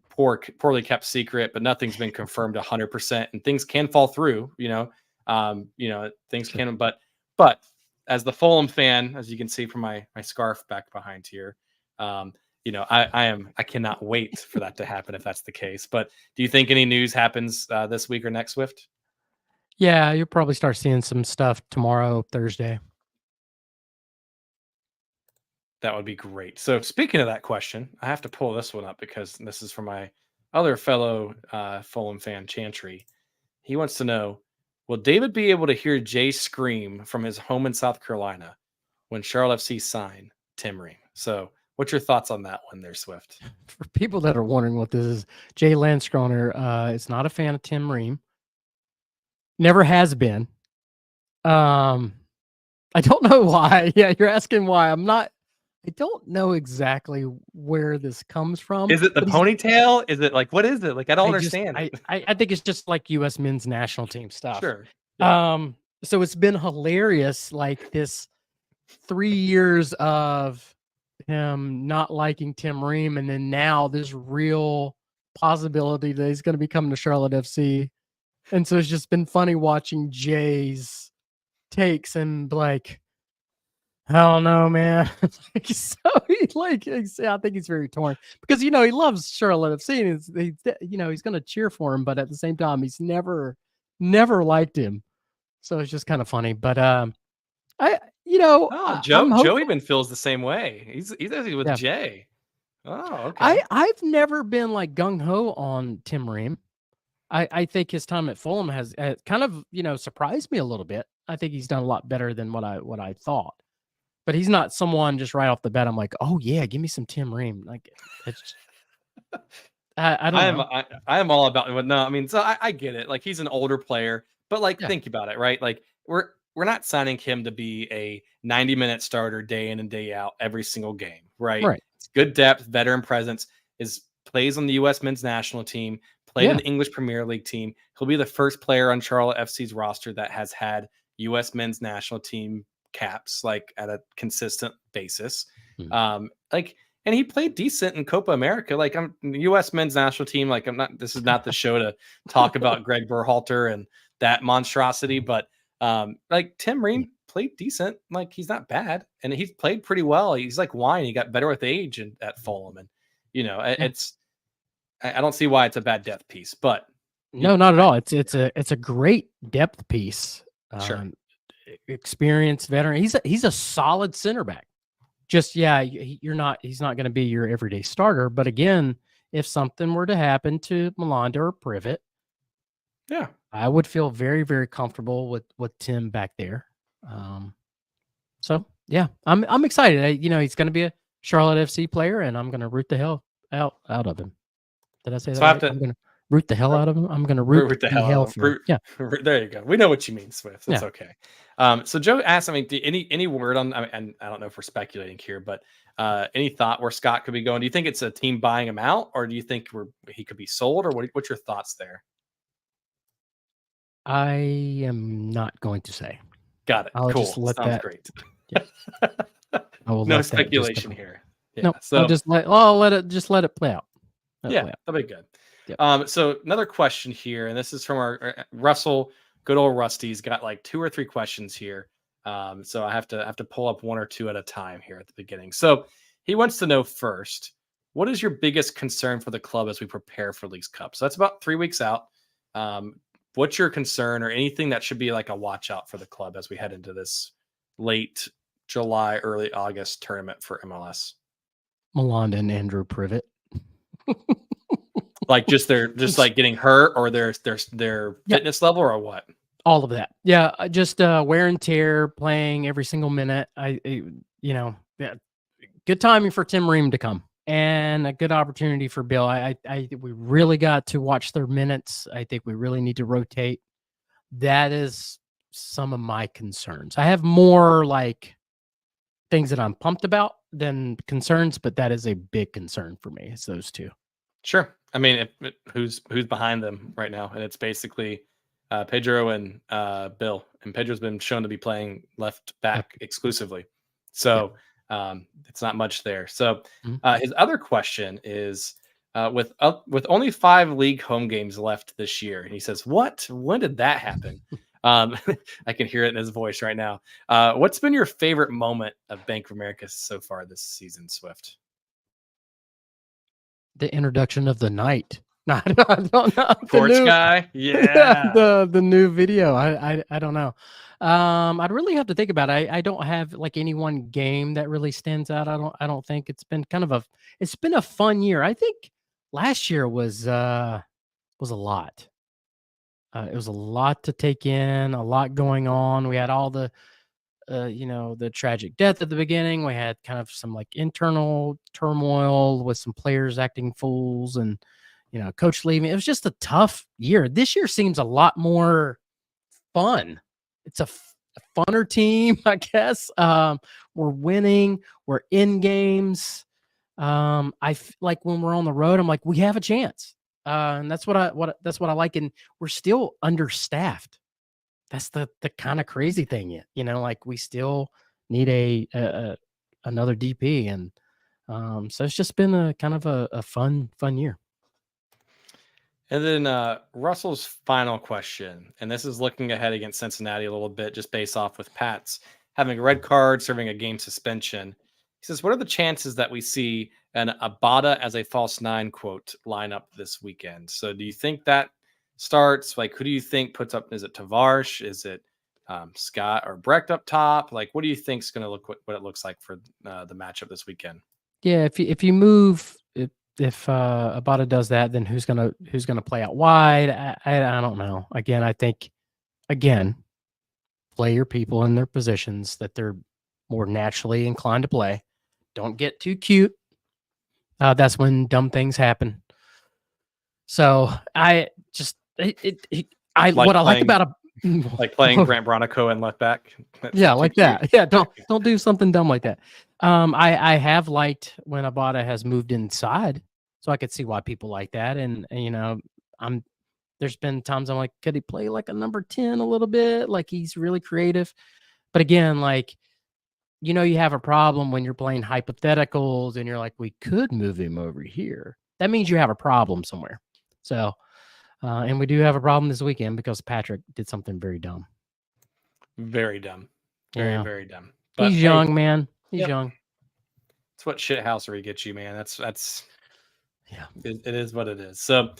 poorly kept secret, but nothing's been confirmed 100%, and things can fall through, things can, but as the Fulham fan, as you can see from my scarf back behind here, I cannot wait for that to happen if that's the case. But do you think any news happens this week or next, Swift? Yeah, you'll probably start seeing some stuff tomorrow, Thursday. That would be great. So speaking of that question, I have to pull this one up because this is from my other fellow Fulham fan, Chantry. He wants to know, will David be able to hear Jay scream from his home in South Carolina when Charlotte FC sign Tim Ream? So what's your thoughts on that one there, Swift? For people that are wondering what this is, Jay Landskroner is not a fan of Tim Ream. Never has been. I don't know why. Yeah, you're asking why. I don't know exactly where this comes from. Is it the ponytail? Is it like, what is it? Like, I don't understand. I think it's just like U.S. men's national team stuff. Sure. Yeah. So it's been hilarious, like this 3 years of him not liking Tim Ream, and then now this real possibility that he's going to be coming to Charlotte FC. And so it's just been funny watching Jay's takes and like, I don't know, man. I think he's very torn because he loves Charlotte FC and he's going to cheer for him, but at the same time, he's never liked him. So it's just kind of funny. But Joe even feels the same way. He's with Jay. Oh, okay. I've never been like gung ho on Tim Ream. I think his time at Fulham has kind of surprised me a little bit. I think he's done a lot better than what I thought. But he's not someone just right off the bat. I'm like, oh yeah, give me some Tim Ream. Like, it's I don't know. I am all about it. No, I mean, so I get it. Like, he's an older player, but like, think about it, right? Like, we're not signing him to be a 90-minute starter day in and day out every single game, right? Right. It's good depth, veteran presence. Plays on the U.S. men's national team. Played in the English Premier League team. He'll be the first player on Charlotte FC's roster that has had U.S. men's national team caps like at a consistent basis. And he played decent in Copa America. Like, I'm the U.S. men's national team. Like, this is not the show to talk about Greg Berhalter and that monstrosity, but like Tim Ream played decent. Like, he's not bad, and he's played pretty well. He's like wine. He got better with age at Fulham, and I don't see why it's a bad depth piece, but no, not at all. It's a great depth piece. Sure. Experienced veteran. He's a solid center back. Just he's not going to be your everyday starter. But again, if something were to happen to Melanda or Privet, I would feel very, very comfortable with Tim back there. So yeah, I'm excited. He's going to be a Charlotte FC player, and I'm going to root the hell out of him. Did I say that? So right? I'm going to root the hell out of him. I'm going to root the hell for him. Yeah. There you go. We know what you mean, Swift. That's okay. So Joe asked, I mean, any word on, and I don't know if we're speculating here, but any thought where Scott could be going? Do you think it's a team buying him out, or do you think he could be sold, or what's your thoughts there? I am not going to say. Got it. I'll cool. Just let Sounds that, great. Yeah. No speculation here. Yeah, no, so I'll let it play out. That'll be good. Yep. So another question here, and this is from our Russell, good old Rusty's got like 2 or 3 questions here. So I have to pull up 1 or 2 at a time here at the beginning. So he wants to know first, what is your biggest concern for the club as we prepare for Leagues Cup? So that's about 3 weeks out. What's your concern or anything that should be like a watch out for the club as we head into this late July, early August tournament for MLS? Melanda and Andrew Privet. Like just like getting hurt or their Yeah. fitness level or what? All of that. Yeah, just wear and tear, playing every single minute. Yeah, good timing for Tim Ream to come, and a good opportunity for Bill. We really got to watch their minutes. I think we really need to rotate. That is some of my concerns. I have more like things that I'm pumped about than concerns, but that is a big concern for me. It's those two. Sure. I mean, who's behind them right now? And it's basically Pedro and Bill. And Pedro's been shown to be playing left Yep. back exclusively, so it's not much there. So Mhm. his other question is with only 5 league home games left this year, and he says, "What? When did that happen?" I can hear it in his voice right now. What's been your favorite moment of Bank of America so far this season, Swift? The introduction of the night. No, I don't know. The Porch new, guy, yeah, yeah. the new video. I don't know. I'd really have to think about it. I don't have like any one game that really stands out. I don't think it's been it's been a fun year. I think last year was a lot. It was a lot to take in, a lot going on. We had all the the tragic death at the beginning. We had kind of some like internal turmoil with some players acting fools and coach leaving. It was just a tough year. This year seems a lot more fun. It's a funner team, I guess. We're winning. We're in games. Like when we're on the road, I'm like, we have a chance. And that's what I like. And we're still understaffed. That's the kind of crazy thing yet. Like we still need another DP. And so it's just been a kind of a fun year. And then Russell's final question, and this is looking ahead against Cincinnati a little bit, just based off with Pat's having a red card, serving a game suspension. He says, "What are the chances that we see an Abada as a false nine quote lineup this weekend?" So, do you think that starts? Like, who do you think puts up? Is it Tavares? Is it Scott or Brecht up top? Like, what do you think is going to look what it looks like for the matchup this weekend? Yeah, if you move if Abada does that, then who's gonna play out wide? I don't know. Again, I think play your people in their positions that they're more naturally inclined to play. Don't get too cute. That's when dumb things happen. So I just what I like about a Like playing Grant Bronico and left back. yeah, like that. Yeah, don't do something dumb like that. I have liked when Abada has moved inside, so I could see why people like that. And I'm there's been times I'm like, could he play like a number 10 a little bit? Like he's really creative. But again, like you have a problem when you're playing hypotheticals and you're like, we could move him over here. That means you have a problem somewhere. So, and we do have a problem this weekend because Patrick did something very dumb. Very dumb. Very, Yeah. very dumb. But He's hey, young, man. He's yep, young. it's what shithousery gets you, man. That's Yeah. it is what it is. So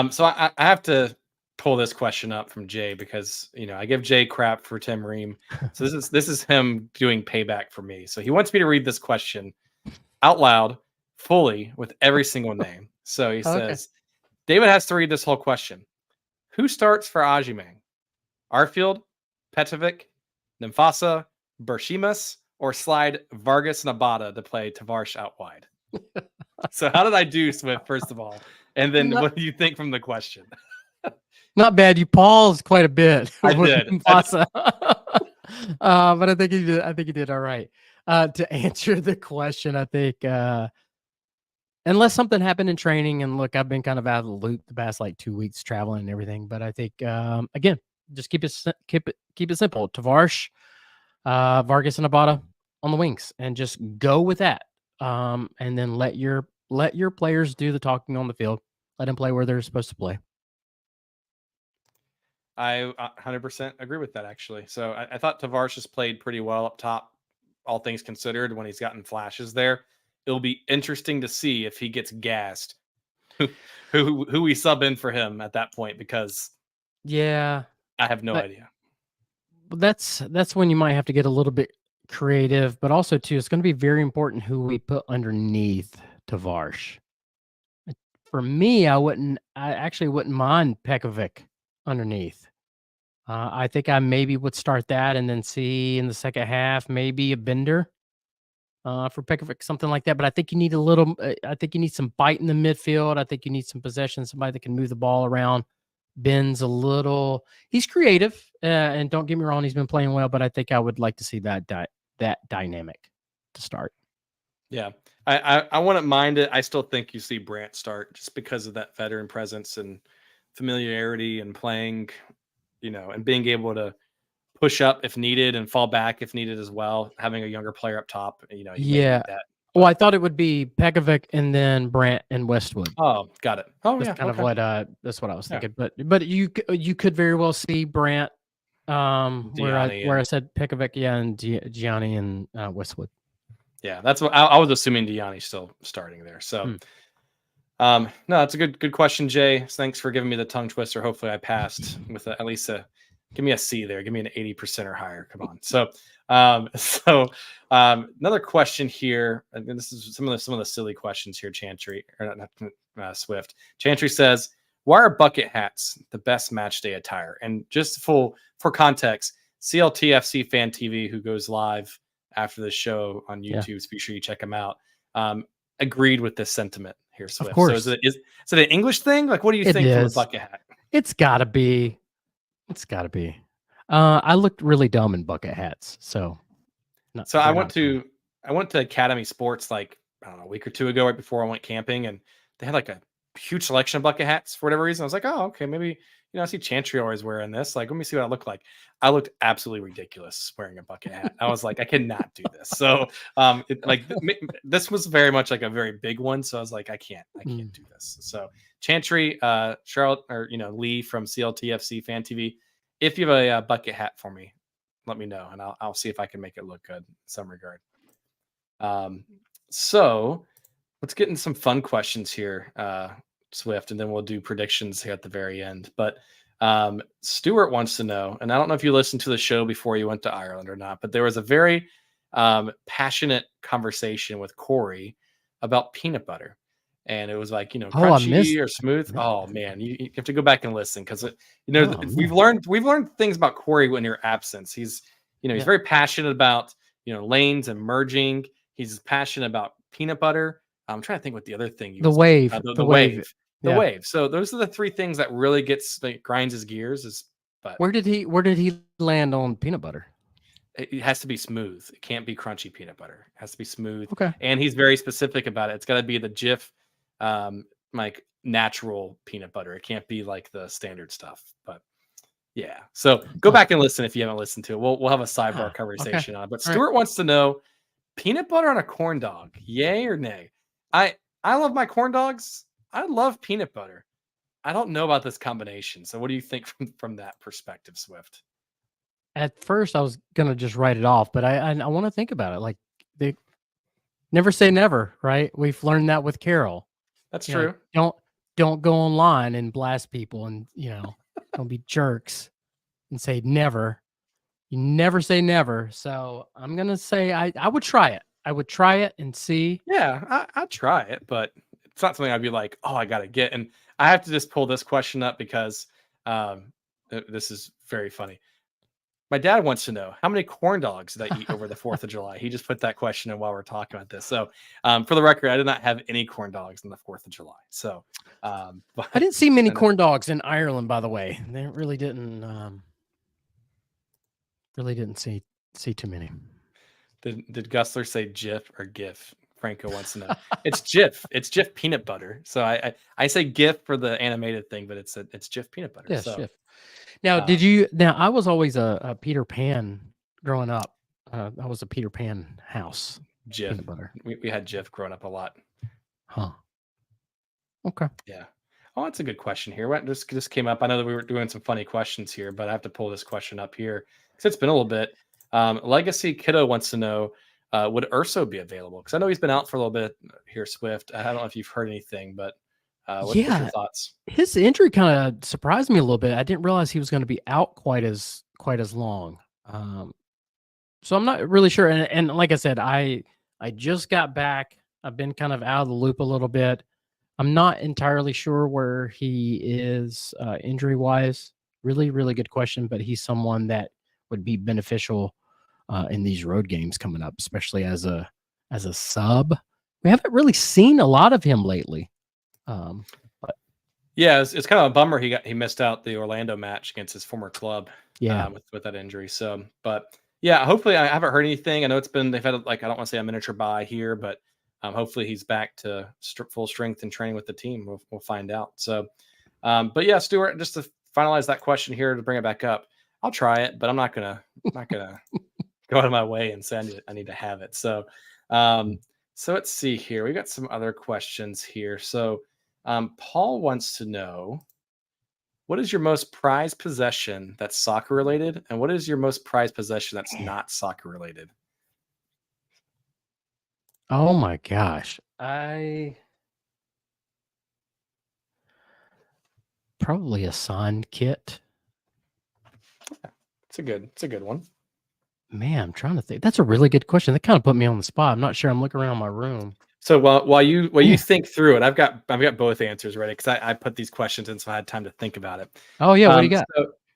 so I have to pull this question up from Jay because I give Jay crap for Tim Ream. So this is him doing payback for me. So he wants me to read this question out loud, fully, with every single name. So he Okay. says, David has to read this whole question. Who starts for Ajimang? Arfield, Petrovic, Nympasa, Bershimas, or slide Vargas and Abada to play Tavares out wide? So how did I do, Swift, first of all? And then Not, what do you think from the question? not bad. You paused quite a bit I with did. Mufasa. But I think he did all right. To answer the question, I think unless something happened in training, and look, I've been kind of out of the loop the past like 2 weeks traveling and everything. But I think again, just keep it simple. Tavares, Vargas, and Abada on the wings, and just go with that. And then let your players do the talking on the field. Let them play where they're supposed to play. I 100% agree with that, actually. So I thought Tavares has played pretty well up top, all things considered, when he's gotten flashes there. it'll be interesting to see if he gets gassed. Who we sub in for him at that point, because Yeah, I have no but idea. that's when you might have to get a little bit creative, but also too, it's going to be very important who we put underneath Tavares. For me, I actually wouldn't mind Pekovic underneath. I think I maybe would start that and then see in the second half maybe a Bender for Pekovic, something like that. But I think you need a little. I think you need some bite in the midfield. I think you need some possession, somebody that can move the ball around. Ben's a little. He's creative, and don't get me wrong, he's been playing well. But I think I would like to see that dynamic to start. Yeah, I wouldn't mind it. I still think you see Brandt start just because of that veteran presence and familiarity and playing, and being able to push up if needed and fall back if needed as well. Having a younger player up top, you may Yeah. need that. Well, But I thought it would be Pekovic and then Brandt and Westwood. oh, got it. Oh, That's yeah, kind of okay. what that's what I was Yeah. thinking. But you could very well see Brandt, where Gianni I and said Pekovic, yeah, and Gianni and Westwood. yeah, that's what I was assuming. Gianni's still starting there. So, no, that's a good question, Jay. Thanks for giving me the tongue twister. Hopefully, I passed with at least give me a C there. Give me an 80% or higher. Come on. So, another question here. And this is some of the silly questions here. Chantry or not Swift. Chantry says, "Why are bucket hats the best match day attire?" And just for context, CLTFC Fan TV, who goes live after the show on YouTube, so be sure you check them out. Agreed with this sentiment here, Swift. Of course. So is it an English thing? Like, what do you think from the bucket hat? It's gotta be. It's gotta be. I looked really dumb in bucket hats, so. I went to Academy Sports like, I don't know, a week or two ago, right before I went camping, and they had like a huge selection of bucket hats for whatever reason. I was like, oh, okay, maybe, I see Chantry always wearing this. Like, let me see what I look like. I looked absolutely ridiculous wearing a bucket hat. I was like, I cannot do this. So, this was very much like a very big one. So I was like, I can't do this. So Chantry, Charlotte, or Lee from CLTFC Fan TV, if you have a bucket hat for me, let me know, and I'll see if I can make it look good in some regard. So let's get into some fun questions here, Swift, and then we'll do predictions here at the very end. But Stuart wants to know, and I don't know if you listened to the show before you went to Ireland or not, but there was a very passionate conversation with Corey about peanut butter. And it was like, crunchy or smooth. Oh man, you have to go back and listen, because we've learned things about Corey in your absence. He's very passionate about lanes and merging. He's passionate about peanut butter. I'm trying to think what the other thing the wave, the wave. So those are the three things that really grinds his gears. But where did he land on peanut butter? It has to be smooth. It can't be crunchy peanut butter. It has to be smooth. Okay. And he's very specific about it. It's got to be the Jif, like natural peanut butter. It can't be like the standard stuff. But yeah. So go back and listen if you haven't listened to it. We'll have a sidebar conversation on it. But Stuart wants to know, peanut butter on a corn dog, yay or nay? I love my corn dogs. I love peanut butter. I don't know about this combination. So what do you think from that perspective, Swift? At first, I was gonna just write it off, but I want to think about it. Like, they never say never, right? We've learned that with Karol. That's true. Don't go online and blast people, and don't be jerks and say never. You never say never. So I'm gonna say I would try it. I would try it and see. Yeah, I'd try it, but it's not something I'd be like, oh, I gotta get. And I have to just pull this question up because this is very funny. My dad wants to know, how many corn dogs did I eat over the 4th of July? He just put that question in while we're talking about this. So for the record, I did not have any corn dogs on the 4th of July. So I didn't see many corn dogs in Ireland, by the way. They really didn't see too many. Did Gusler say Jif or GIF? Franco wants to know. It's Jif. It's Jif peanut butter. So I say GIF for the animated thing, but it's Jif peanut butter. Yeah, so. Jif. Now, I was always a Peter Pan growing up. I was a Peter Pan house. Jif. Peanut butter. We had Jif growing up a lot. Huh. Okay. Yeah. Oh, that's a good question here. What just came up? I know that we were doing some funny questions here, but I have to pull this question up here because it's been a little bit. Legacy Kiddo wants to know, would Urso be available? Because I know he's been out for a little bit here, Swift. I don't know if you've heard anything, but what's your Yeah, thoughts? his injury kind of surprised me a little bit. I didn't realize he was going to be out quite as long. So I'm not really sure. And like I said, I just got back. I've been kind of out of the loop a little bit. I'm not entirely sure where he is injury wise. Really, really good question. But he's someone that would be beneficial in these road games coming up, especially as a sub. We haven't really seen a lot of him lately. But Yeah, it's kind of a bummer he missed out the Orlando match against his former club yeah, with that injury. So, but yeah, hopefully I haven't heard anything. I know they've had like I don't want to say a miniature bye here, but hopefully he's back to full strength and training with the team. We'll find out. So, but yeah, Stuart, just to finalize that question here to bring it back up, I'll try it, but I'm not gonna go out of my way and say I need to have it. So, so let's see here. We got some other questions here. So, Paul wants to know, what is your most prized possession that's soccer related, and what is your most prized possession that's not soccer related? oh my gosh. I probably a signed kit. It's a good one. Man, I'm trying to think. That's a really good question. That kind of put me on the spot. I'm not sure. I'm looking around my room. So while you Yeah. think through it, I've got both answers ready because I put these questions in, so I had time to think about it. Oh yeah. What do you got?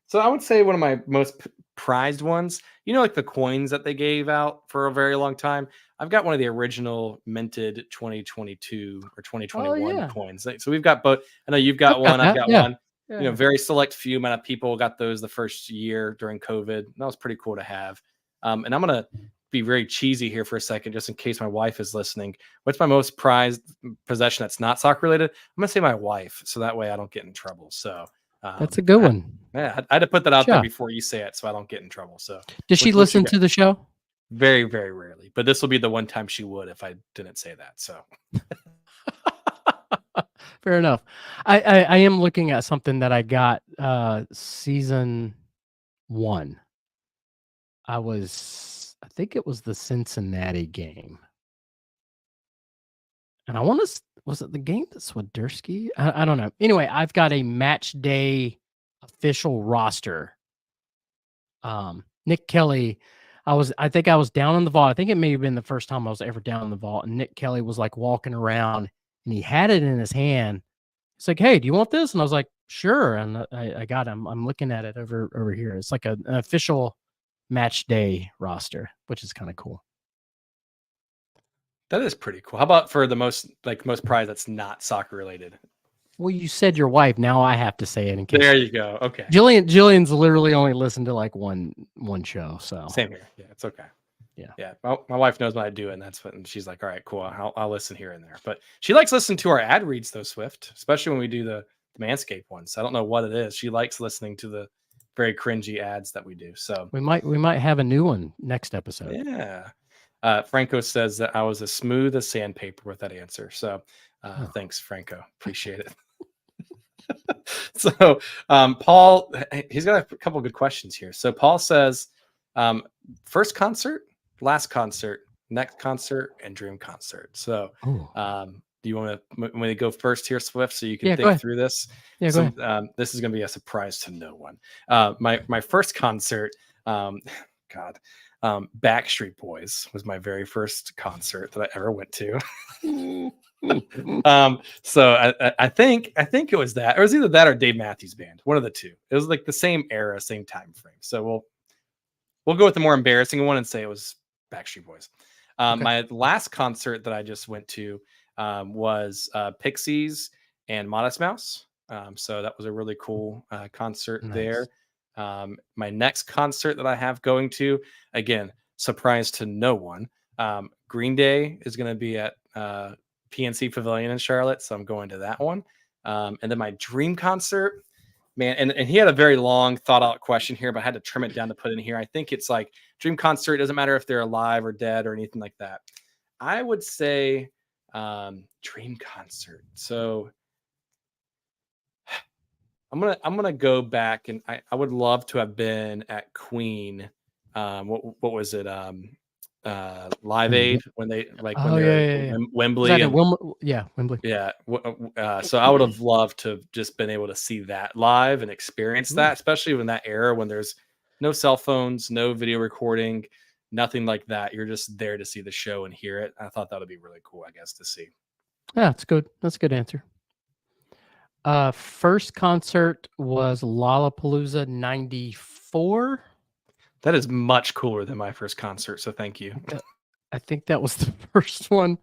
So I would say one of my most prized ones, like the coins that they gave out for a very long time. I've got one of the original minted 2022 or Oh 2021 yeah. coins. So we've got both. I know you've I've got got one. I've that. got Yeah. one. Yeah. Very select few amount of people got those the first year during COVID. That was pretty cool to have. And I'm gonna be very cheesy here for a second, just in case my wife is listening. What's my most prized possession that's not soccer related? I'm gonna say my wife, so that way I don't get in trouble. So, That's a good one. I had to put that out there Yeah. before you say it, so I don't get in trouble. So, Does she what you listen got? to the show? Very, very rarely, but this will be the one time she would if I didn't say that. So, Fair enough. I am looking at something that I got season 1. I think it was the Cincinnati game. And I want to was it the game that Swiderski? I don't know. Anyway, I've got a match day official roster. Nick Kelly, I think I was down in the vault. I think it may have been the first time I was ever down in the vault. And Nick Kelly was like walking around and he had it in his hand. It's like, hey, do you want this? And I was like, sure. And I got him. I'm looking at it over here. It's like an official match day roster, which is kind of cool. that is pretty cool. How about for the most prize that's not soccer related? Well, you said your wife. Now I have to say it in case There you go. Okay, Jillian's literally only listened to like one show. So same here. Yeah, it's okay. yeah. Yeah, my wife knows what I do, and that's what. And she's like, "All right, cool. I'll listen here and there." But she likes listening to our ad reads, though, Swift, especially when we do the Manscaped ones. I don't know what it is. She likes listening to the very cringy ads that we do. So We might have a new one next episode. yeah. Franco says that I was as smooth as sandpaper with that answer. So thanks, Franco. Appreciate it. So Paul, he's got a couple of good questions here. So Paul says, first concert, last concert, next concert, and dream concert. So Oh. do you want to go first here, Swift, so you can Yeah, go think ahead. through this? Yeah, go ahead. This is going to be a surprise to no one. My first concert, God, Backstreet Boys was my very first concert that I ever went to. So I think it was that, or it was either that or Dave Matthews Band, one of the two. It was like the same era, same time frame. So we'll go with the more embarrassing one and say it was Backstreet Boys. Okay. My last concert that I just went to was Pixies and Modest Mouse. So that was a really cool concert Nice. there. My next concert that I have going to, again, surprise to no one. Green Day is going to be at PNC Pavilion in Charlotte, so I'm going to that one. And then my dream concert, man, and he had a very long thought out question here, but I had to trim it down to put in here. I think it's like dream concert, doesn't matter if they're alive or dead or anything like that. I would say dream concert. So I'm gonna go back, and I would love to have been at Queen. What was it? Live Aid when they Oh, when yeah, they're yeah, yeah. Was Wembley that in and Wembley? yeah. So I would have loved to have just been able to see that live and experience Ooh. that, especially in that era when there's no cell phones, no video recording, nothing like that. You're just there to see the show and hear it. I thought that would be really cool, I guess, to see. Yeah, that's good. That's a good answer. First concert was Lollapalooza 94. That is much cooler than my first concert. So thank you. I think that was the first one.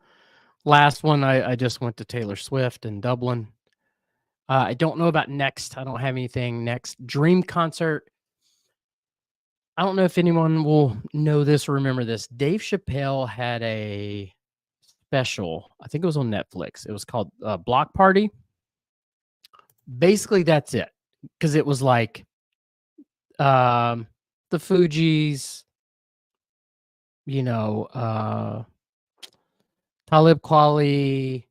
Last one, I just went to Taylor Swift in Dublin. I don't know about next. I don't have anything next. Dream concert. I don't know if anyone will know this or remember this. Dave Chappelle had a special. I think it was on Netflix. It was called Block Party. Basically, that's it. Because it was like the Fugees, Talib Kweli,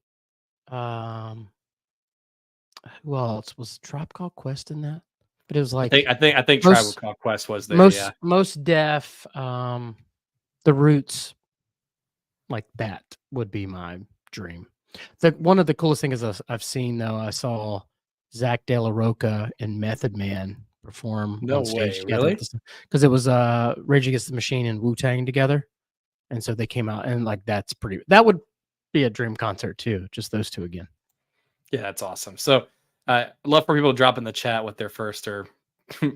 who else was Tribe Called Quest in that? But it was like I think Tribal most Call Quest was there. Yeah. most deaf, the Roots, like that would be my dream. One of the coolest things I've seen though, I saw Zach De La Rocha and Method Man perform No on stage way, together really? because it was Rage Against the Machine and Wu Tang together, and so they came out and like that would be a dream concert too, just those two again. Yeah, that's awesome. So I'd love for people to drop in the chat what their first or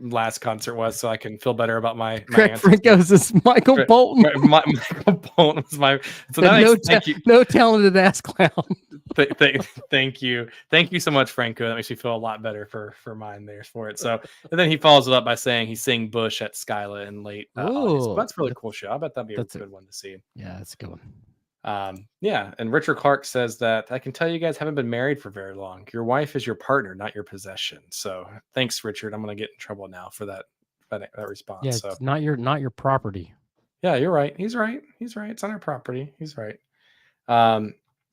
last concert was so I can feel better about my Craig answer. Franco's is Michael Bolton. Michael Bolton was my. So that makes, thank you. No talented ass clown. Thank you. Thank you so much, Franco. That makes me feel a lot better for mine there for it. So, and then he follows it up by saying he's seeing Bush at Skyla in late August. Ooh, That's a really cool show. I bet that'd be a that's good one to see. Yeah, that's a good one. Yeah, and Richard Clark says that I can tell you guys haven't been married for very long. Your wife is your partner, not your possession. So thanks, Richard. I'm gonna get in trouble now for that response. Yeah, So it's not your property. yeah, you're right. He's right. He's right. It's on our property. He's right.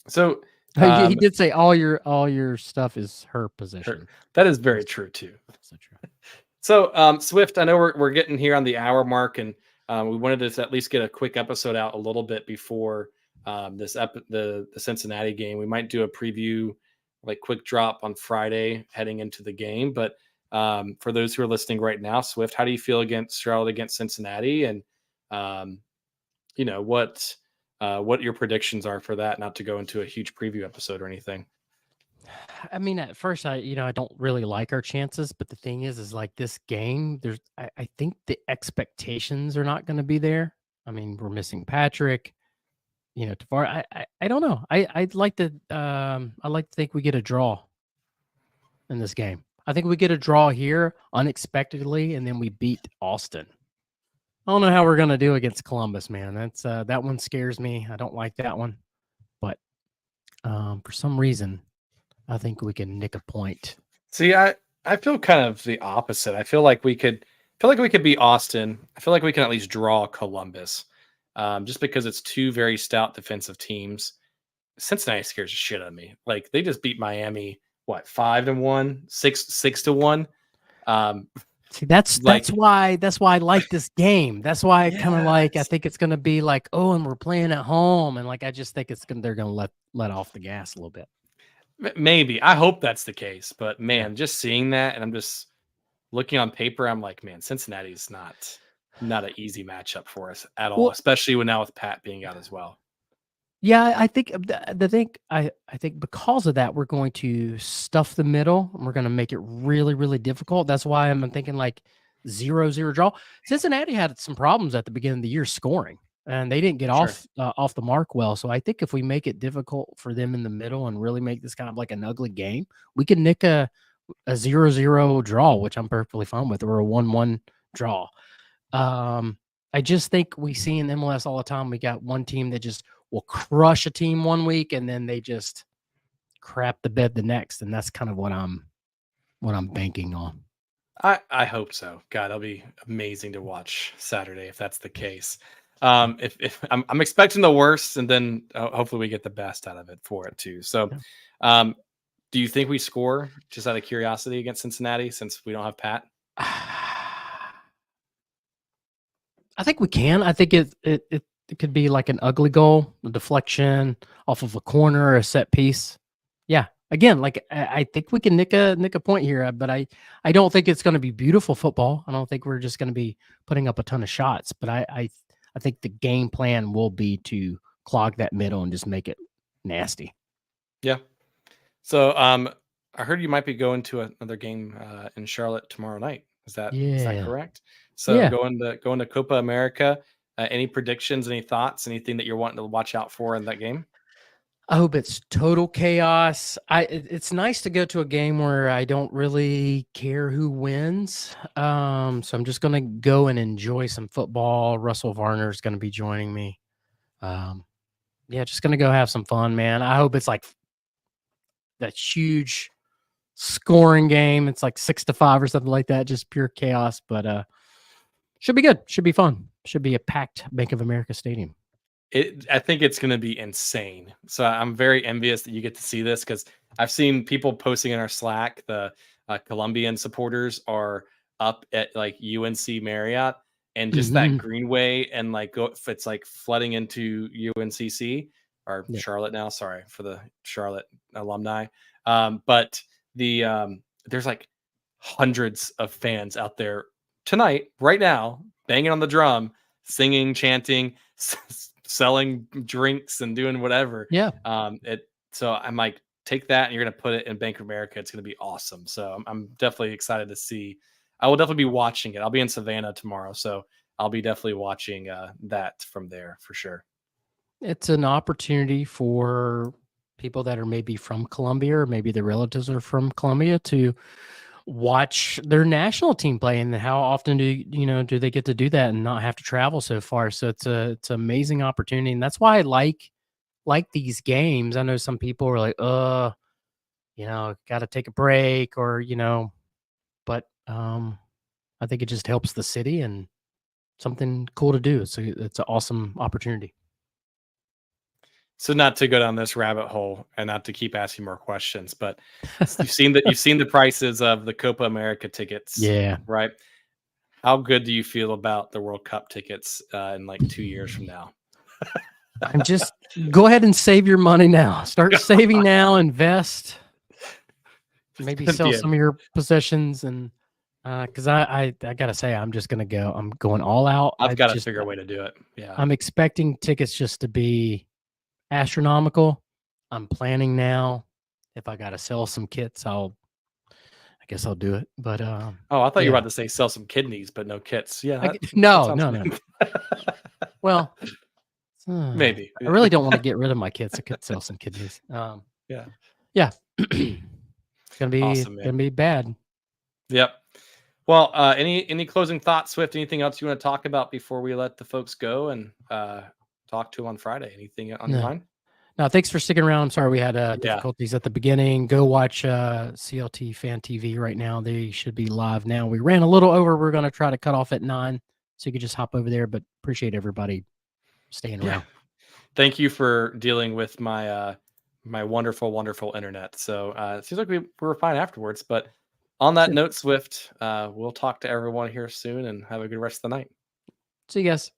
So He did say all your stuff is her possession. that is very true too. So true. So Swift, I know we're getting here on the hour mark, and we wanted to at least get a quick episode out a little bit before the Cincinnati game. We might do a preview, like quick drop on Friday heading into the game. But for those who are listening right now, Swift, how do you feel against Charlotte against Cincinnati, and what your predictions are for that? Not to go into a huge preview episode or anything. I mean, at first, I don't really like our chances, but the thing is like this game, I think the expectations are not going to be there. I mean, we're missing Patrick. Tavares. I don't know. I'd like to think we get a draw in this game. I think we get a draw here unexpectedly, and then we beat Austin. I don't know how we're gonna do against Columbus, man. That's that one scares me. I don't like that one, but for some reason, I think we can nick a point. See, I feel kind of the opposite. I feel like we could beat Austin. I feel like we can at least draw Columbus. Just because it's two very stout defensive teams. Cincinnati scares the shit out of me. Like they just beat Miami, 5-1, 6-1. See, that's why I like this game. That's why I kind of I think it's gonna be like, oh, and we're playing at home, and like I just think they're gonna let off the gas a little bit. Maybe. I hope that's the case, but man, just seeing that, and I'm just looking on paper, I'm like, man, Cincinnati's not an easy matchup for us at all, especially now with Pat being out as well. Yeah, I think I think because of that, we're going to stuff the middle and we're going to make it really, really difficult. That's why I'm thinking like 0-0 draw. Cincinnati had some problems at the beginning of the year scoring, and they didn't get off the mark well. So I think if we make it difficult for them in the middle and really make this kind of like an ugly game, we can nick a 0-0 draw, which I'm perfectly fine with, or a 1-1 draw. I just think we see in MLS all the time, we got one team that just will crush a team one week and then they just crap the bed the next. And that's kind of what I'm banking on. I hope so. God, it'll be amazing to watch Saturday if that's the case. If I'm expecting the worst, and then hopefully we get the best out of it for it too. So, do you think we score just out of curiosity against Cincinnati since we don't have Pat? I think we can. I think it could be like an ugly goal, a deflection off of a corner, or a set piece. Yeah. Again, like I think we can nick a point here, but I don't think it's going to be beautiful football. I don't think we're just going to be putting up a ton of shots, but I think the game plan will be to clog that middle and just make it nasty. Yeah. So I heard you might be going to another game in Charlotte tomorrow night. Is that Yeah. correct? So Yeah. going to Copa America. Any predictions? Any thoughts? Anything that you're wanting to watch out for in that game? I hope it's total chaos. It's nice to go to a game where I don't really care who wins. So I'm just gonna go and enjoy some football. Russell Varner is gonna be joining me. Um, yeah, just gonna go have some fun, man. I hope it's like that huge scoring game. It's like 6-5 or something like that. Just pure chaos, but should be good. Should be fun. Should be a packed Bank of America stadium. I think it's going to be insane. So I'm very envious that you get to see this because I've seen people posting in our Slack. The Colombian supporters are up at like UNC Marriott, and just that Mhm. greenway and like if it's like flooding into UNCC or Yeah. Charlotte now. Sorry for the Charlotte alumni, but there's like hundreds of fans out there tonight, right now, banging on the drum, singing, chanting, selling drinks and doing whatever. Yeah. So I'm like, take that and you're gonna put it in Bank of America. It's gonna be awesome. So I'm definitely excited to see. I will definitely be watching it. I'll be in Savannah tomorrow, so I'll be definitely watching that from there for sure. It's an opportunity for people that are maybe from Colombia or maybe their relatives are from Colombia to watch their national team play. And how often do they get to do that and not have to travel so far? So it's an amazing opportunity, and that's why I like these games. I know some people are like, got to take a break, or but I think it just helps the city and something cool to do. So it's an awesome opportunity. So not to go down this rabbit hole and not to keep asking more questions, but you've seen the prices of the Copa America tickets, Yeah. right? How good do you feel about the World Cup tickets in like 2 years from now? I'm just go ahead and save your money now. Start saving now, invest, It's maybe gonna sell be a some of your possessions, and because I gotta say I'm just gonna go. I'm going all out. I've got to figure a way to do it. Yeah. I'm expecting tickets just to be astronomical. I'm planning now. If I gotta sell some kits, I guess I'll do it. But Oh, I thought you were yeah. about to say sell some kidneys, but no kits. Yeah, that No, sounds no, no, no. Well, maybe. I really don't want to get rid of my kits. I could sell some kidneys. Yeah. Yeah. It's Awesome, gonna man. be bad. Yep. Well, any closing thoughts, Swift? Anything else you want to talk about before we let the folks go and talk to them on Friday? Anything on your No. mind? No, thanks for sticking around. I'm sorry we had Yeah. difficulties at the beginning. Go watch CLT Fan TV right now. They should be live now. We ran a little over. We're going to try to cut off at 9, so you could just hop over there. But appreciate everybody staying Yeah. around. Thank you for dealing with my wonderful, wonderful internet. So it seems like we were fine afterwards. But on that Sure. note, Swift, we'll talk to everyone here soon and have a good rest of the night. See you guys.